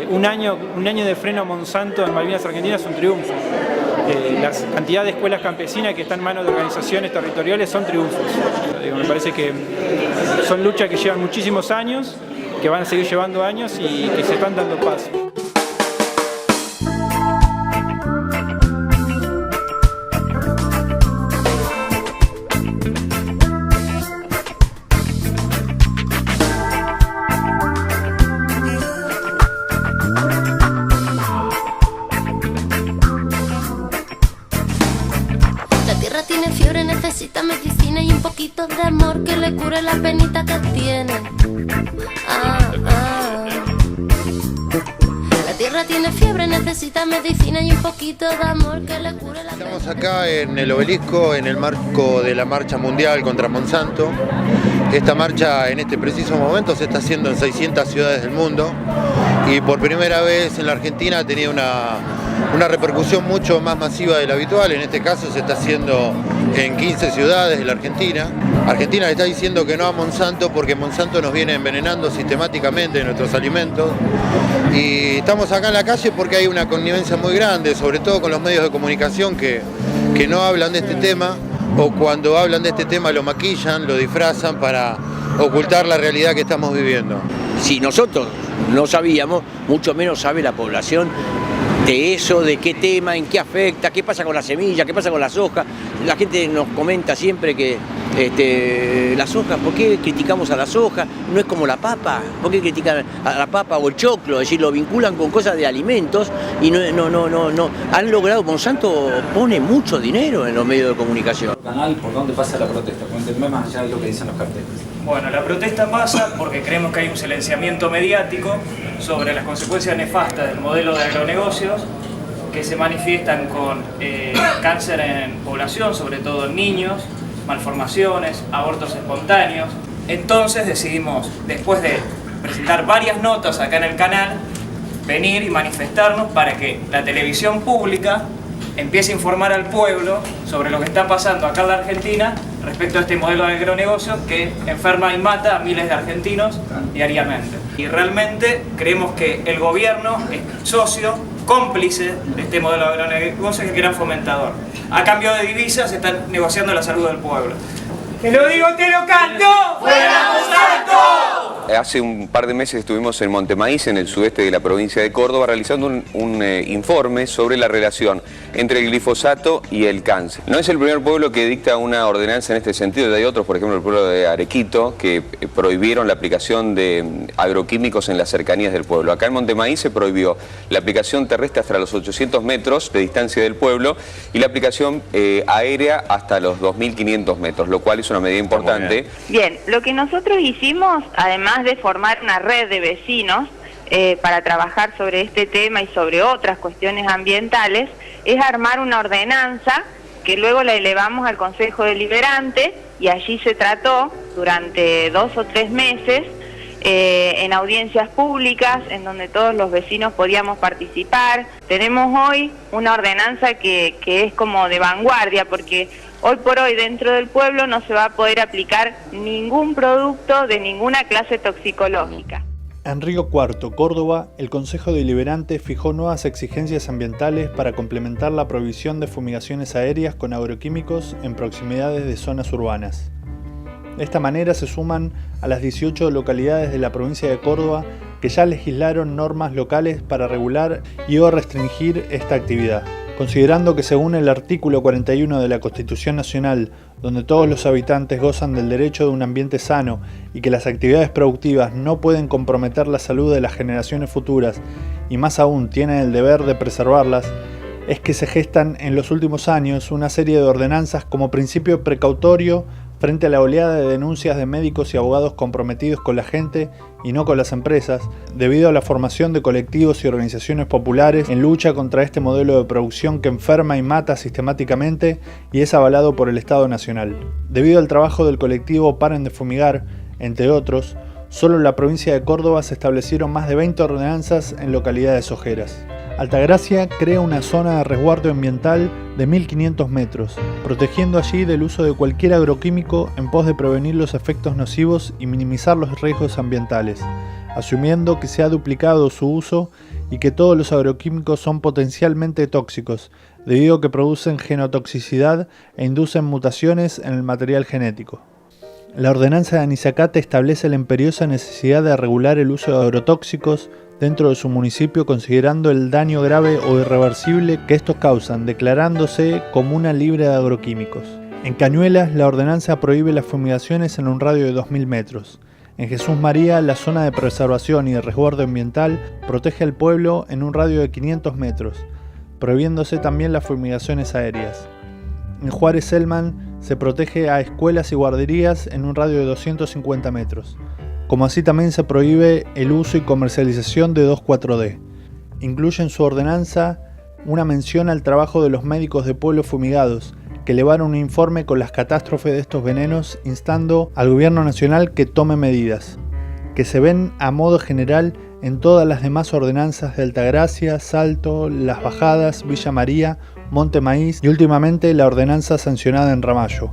un año de freno a Monsanto en Malvinas Argentinas es un triunfo. La cantidad de escuelas campesinas que están en manos de organizaciones territoriales son triunfos. Me parece que son luchas que llevan muchísimos años, que van a seguir llevando años y que se están dando paso. Necesita medicina y un poquito de amor que le cure la penita que tiene. La tierra tiene fiebre, necesita medicina y un poquito de amor que le cure la penita. Estamos acá en el obelisco, en el marco de la marcha mundial contra Monsanto. Esta marcha en este preciso momento se está haciendo en 600 ciudades del mundo y por primera vez en la Argentina tenía una repercusión mucho más masiva de la habitual. En este caso se está haciendo en 15 ciudades de la Argentina. Argentina le está diciendo que no a Monsanto porque Monsanto nos viene envenenando sistemáticamente nuestros alimentos. Y estamos acá en la calle porque hay una connivencia muy grande, sobre todo con los medios de comunicación que no hablan de este tema, o cuando hablan de este tema lo maquillan, lo disfrazan para ocultar la realidad que estamos viviendo. Si nosotros no sabíamos, mucho menos sabe la población de eso, de qué tema, en qué afecta, qué pasa con la semilla, qué pasa con la soja. La gente nos comenta siempre que la soja, ¿por qué criticamos a la soja? No es como la papa, ¿por qué critican a la papa o el choclo? Es decir, lo vinculan con cosas de alimentos y no. Han logrado, Monsanto pone mucho dinero en los medios de comunicación. Canal, ¿por dónde pasa la protesta? Cuéntenme más allá de lo que dicen los carteles. Bueno, la protesta pasa porque creemos que hay un silenciamiento mediático sobre las consecuencias nefastas del modelo de agronegocios que se manifiestan con cáncer en población, sobre todo en niños, malformaciones, abortos espontáneos. Entonces decidimos, después de presentar varias notas acá en el canal, venir y manifestarnos para que la televisión pública empiece a informar al pueblo sobre lo que está pasando acá en la Argentina respecto a este modelo de agronegocios que enferma y mata a miles de argentinos diariamente. Y realmente creemos que el gobierno es socio, cómplice de este modelo de agronegocios y gran fomentador. A cambio de divisas se están negociando la salud del pueblo. ¡Te lo digo, te lo canto! ¡Fuera Monsanto! Hace un par de meses estuvimos en Montemaíz, en el sudeste de la provincia de Córdoba, realizando un informe sobre la relación entre el glifosato y el cáncer. No es el primer pueblo que dicta una ordenanza en este sentido, hay otros, por ejemplo el pueblo de Arequito, que prohibieron la aplicación de agroquímicos en las cercanías del pueblo. Acá en Montemaíz se prohibió la aplicación terrestre hasta los 800 metros de distancia del pueblo y la aplicación aérea hasta los 2.500 metros, lo cual es una medida importante. Bien, lo que nosotros hicimos, además de formar una red de vecinos para trabajar sobre este tema y sobre otras cuestiones ambientales, es armar una ordenanza que luego la elevamos al Consejo Deliberante y allí se trató durante 2 o 3 meses en audiencias públicas en donde todos los vecinos podíamos participar. Tenemos hoy una ordenanza que es como de vanguardia porque hoy por hoy dentro del pueblo no se va a poder aplicar ningún producto de ninguna clase toxicológica. En Río Cuarto, Córdoba, el Consejo Deliberante fijó nuevas exigencias ambientales para complementar la prohibición de fumigaciones aéreas con agroquímicos en proximidades de zonas urbanas. De esta manera se suman a las 18 localidades de la provincia de Córdoba que ya legislaron normas locales para regular y o restringir esta actividad. Considerando que según el artículo 41 de la Constitución Nacional, donde todos los habitantes gozan del derecho de un ambiente sano y que las actividades productivas no pueden comprometer la salud de las generaciones futuras y más aún tienen el deber de preservarlas, es que se gestan en los últimos años una serie de ordenanzas como principio precautorio Frente a la oleada de denuncias de médicos y abogados comprometidos con la gente y no con las empresas, debido a la formación de colectivos y organizaciones populares en lucha contra este modelo de producción que enferma y mata sistemáticamente y es avalado por el Estado Nacional. Debido al trabajo del colectivo Paren de Fumigar, entre otros, solo en la provincia de Córdoba se establecieron más de 20 ordenanzas en localidades ojeras. Altagracia crea una zona de resguardo ambiental de 1.500 metros, protegiendo allí del uso de cualquier agroquímico en pos de prevenir los efectos nocivos y minimizar los riesgos ambientales, asumiendo que se ha duplicado su uso y que todos los agroquímicos son potencialmente tóxicos, debido a que producen genotoxicidad e inducen mutaciones en el material genético. La ordenanza de Anizacate establece la imperiosa necesidad de regular el uso de agrotóxicos dentro de su municipio, considerando el daño grave o irreversible que estos causan, declarándose comuna libre de agroquímicos. En Cañuelas, la ordenanza prohíbe las fumigaciones en un radio de 2.000 metros. En Jesús María, la zona de preservación y de resguardo ambiental protege al pueblo en un radio de 500 metros, prohibiéndose también las fumigaciones aéreas. En Juárez Selman se protege a escuelas y guarderías en un radio de 250 metros. Como así también se prohíbe el uso y comercialización de 2,4-D. Incluye en su ordenanza una mención al trabajo de los médicos de pueblos fumigados, que elevaron un informe con las catástrofes de estos venenos, instando al gobierno nacional que tome medidas, que se ven a modo general en todas las demás ordenanzas de Altagracia, Salto, Las Bajadas, Villa María, Monte Maíz y últimamente la ordenanza sancionada en Ramallo.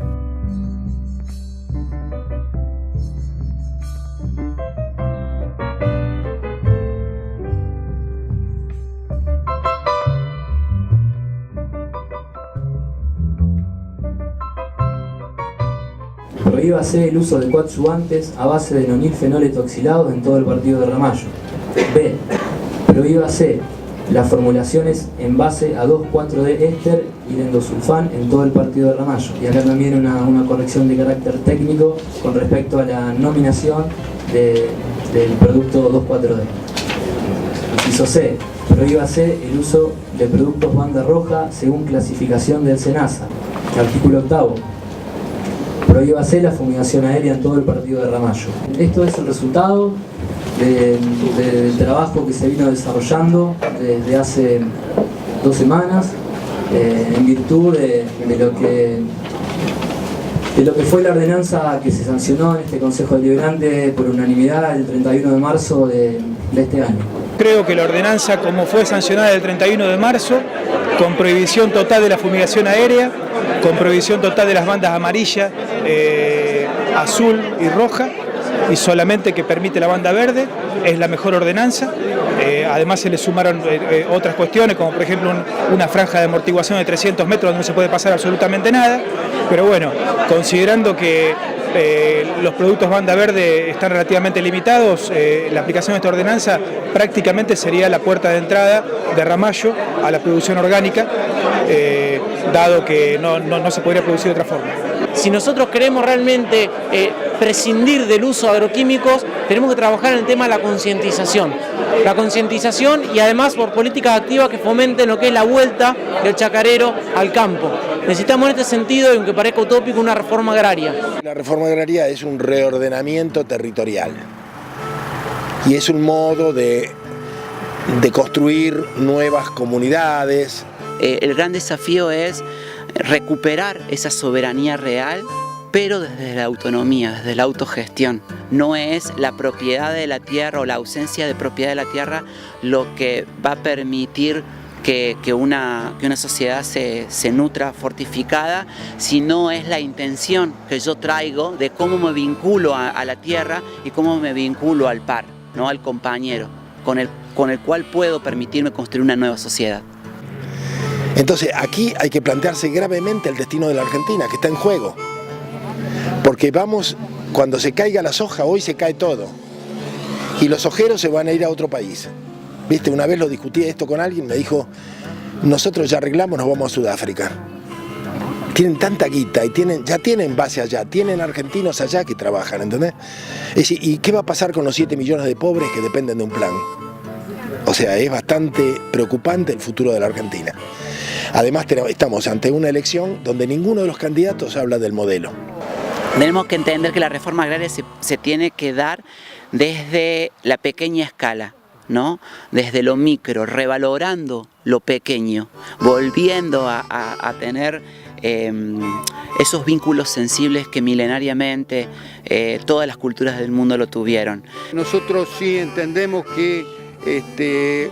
Prohíbase el uso de coadyuvantes a base de nonilfenol etoxilados en todo el partido de Ramallo. B. Prohíbase las formulaciones en base a 2,4-D éster y endosulfán en todo el partido de Ramallo. Y acá también una corrección de carácter técnico con respecto a la nominación del producto 2,4-D. Inciso C. Prohíbase el uso de productos banda roja según clasificación del SENASA. Artículo 8. Prohíbase la fumigación aérea en todo el partido de Ramallo. Esto es el resultado del trabajo que se vino desarrollando desde hace 2 semanas en virtud de lo que fue la ordenanza que se sancionó en este Consejo Deliberante por unanimidad el 31 de marzo de este año. Creo que la ordenanza, como fue sancionada el 31 de marzo, con prohibición total de la fumigación aérea, con prohibición total de las bandas amarilla, azul y roja, y solamente que permite la banda verde, es la mejor ordenanza. Además se le sumaron otras cuestiones, como por ejemplo una franja de amortiguación de 300 metros donde no se puede pasar absolutamente nada, pero bueno, considerando que los productos banda verde están relativamente limitados, la aplicación de esta ordenanza prácticamente sería la puerta de entrada de Ramallo a la producción orgánica, dado que no se podría producir de otra forma. Si nosotros queremos realmente prescindir del uso de agroquímicos, tenemos que trabajar en el tema de la concientización. La concientización y además por políticas activas que fomenten lo que es la vuelta del chacarero al campo. Necesitamos en este sentido, y aunque parezca utópico, una reforma agraria. La reforma agraria es un reordenamiento territorial y es un modo de construir nuevas comunidades. El gran desafío es recuperar esa soberanía real, pero desde la autonomía, desde la autogestión. No es la propiedad de la tierra o la ausencia de propiedad de la tierra lo que va a permitir que una sociedad se nutra fortificada, sino es la intención que yo traigo de cómo me vinculo a la tierra y cómo me vinculo al par, ¿no? Al compañero, con el cual puedo permitirme construir una nueva sociedad. Entonces aquí hay que plantearse gravemente el destino de la Argentina, que está en juego. Porque cuando se caiga la soja, hoy se cae todo. Y los sojeros se van a ir a otro país. ¿Viste? Una vez lo discutí esto con alguien, me dijo, nosotros ya arreglamos, nos vamos a Sudáfrica. Tienen tanta guita y ya tienen base allá, tienen argentinos allá que trabajan, ¿entendés? Es decir, ¿y qué va a pasar con los 7 millones de pobres que dependen de un plan? O sea, es bastante preocupante el futuro de la Argentina. Además, estamos ante una elección donde ninguno de los candidatos habla del modelo. Tenemos que entender que la reforma agraria se tiene que dar desde la pequeña escala, ¿no? Desde lo micro, revalorando lo pequeño, volviendo a tener esos vínculos sensibles que milenariamente todas las culturas del mundo lo tuvieron. Nosotros sí entendemos que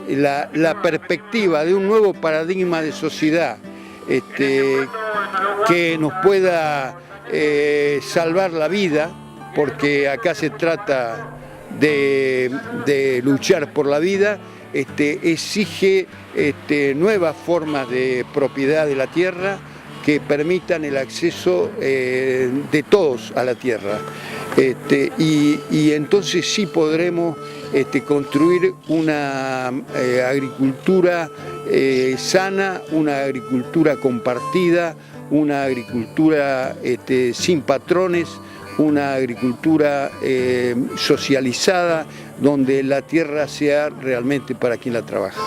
la perspectiva de un nuevo paradigma de sociedad que nos pueda salvar la vida, porque acá se trata de luchar por la vida, exige nuevas formas de propiedad de la tierra que permitan el acceso de todos a la tierra. Y entonces sí podremos construir una agricultura sana, una agricultura compartida, una agricultura sin patrones, una agricultura socializada, donde la tierra sea realmente para quien la trabaja.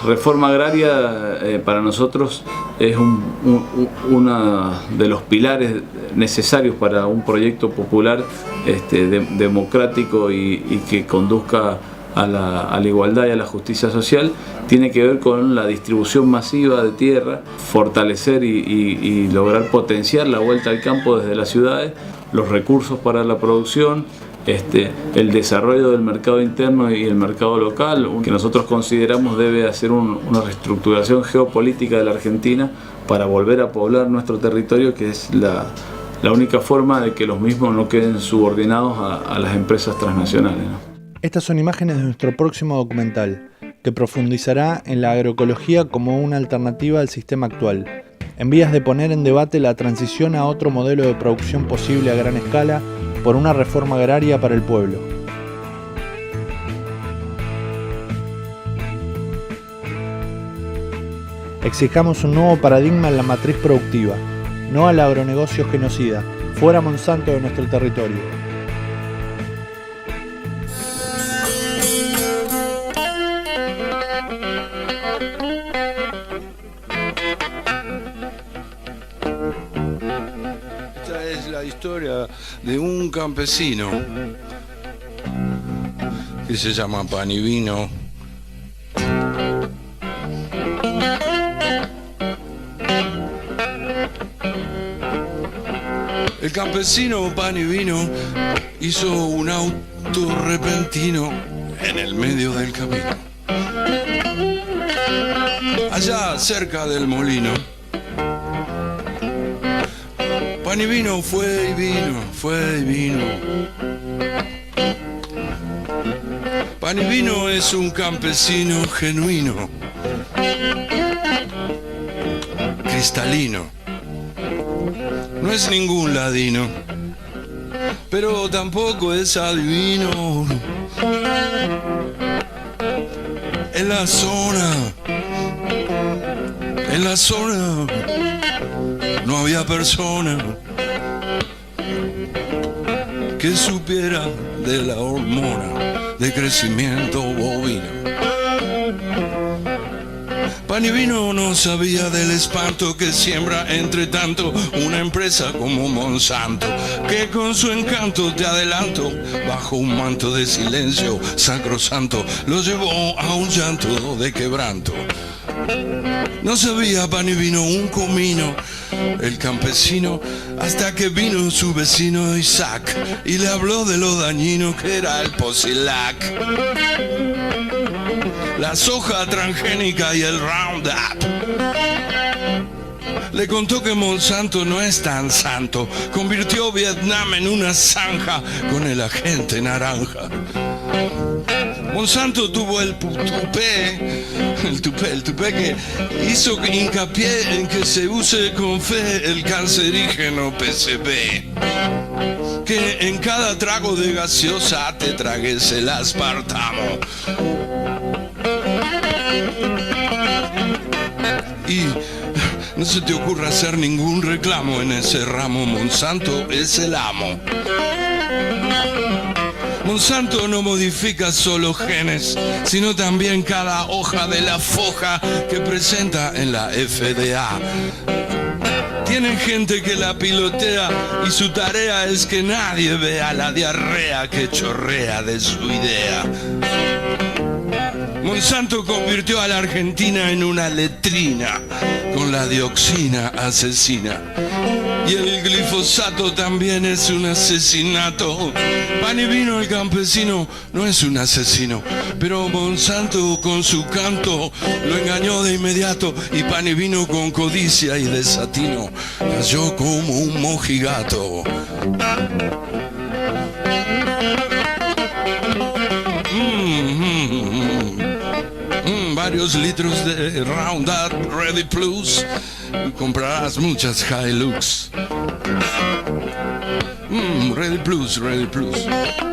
Reforma agraria para nosotros es uno de los pilares necesarios para un proyecto popular democrático y que conduzca a la igualdad y a la justicia social. Tiene que ver con la distribución masiva de tierra, fortalecer y lograr potenciar la vuelta al campo desde las ciudades, los recursos para la producción, el desarrollo del mercado interno y el mercado local, que nosotros consideramos debe hacer una reestructuración geopolítica de la Argentina para volver a poblar nuestro territorio, que es la única forma de que los mismos no queden subordinados a las empresas transnacionales, ¿no? Estas son imágenes de nuestro próximo documental, que profundizará en la agroecología como una alternativa al sistema actual, en vías de poner en debate la transición a otro modelo de producción posible a gran escala por una reforma agraria para el pueblo. Exijamos un nuevo paradigma en la matriz productiva, no al agronegocio genocida, fuera Monsanto de nuestro territorio. Historia de un campesino que se llama Panivino. El campesino Panivino hizo un auto repentino en el medio del camino, allá cerca del molino. Panivino fue y vino, fue y vino. Panivino es un campesino genuino, cristalino. No es ningún ladino, pero tampoco es adivino. En la zona no había persona que supiera de la hormona de crecimiento bovino. Panivino no sabía del espanto que siembra entre tanto una empresa como Monsanto, que con su encanto, te adelanto, bajo un manto de silencio sacrosanto, lo llevó a un llanto de quebranto. No sabía Panivino un comino, el campesino, hasta que vino su vecino Isaac y le habló de lo dañino que era el Posilac, la soja transgénica y el Roundup. Le contó que Monsanto no es tan santo, convirtió Vietnam en una zanja con el agente naranja. Monsanto tuvo el tupé que hizo hincapié en que se use con fe el cancerígeno PCB, que en cada trago de gaseosa te tragues el aspartamo. Y no se te ocurra hacer ningún reclamo en ese ramo, Monsanto es el amo. Monsanto no modifica solo genes, sino también cada hoja de la foja que presenta en la FDA. Tienen gente que la pilotea y su tarea es que nadie vea la diarrea que chorrea de su idea. Monsanto convirtió a la Argentina en una letrina con la dioxina asesina. Y el glifosato también es un asesinato. Pan y Vino el campesino no es un asesino, pero Monsanto con su canto lo engañó de inmediato, y Pan y Vino con codicia y desatino cayó como un mojigato. Varios litros de Roundup Ready Plus, comprarás muchas Hilux. Ready Plus, Ready Plus.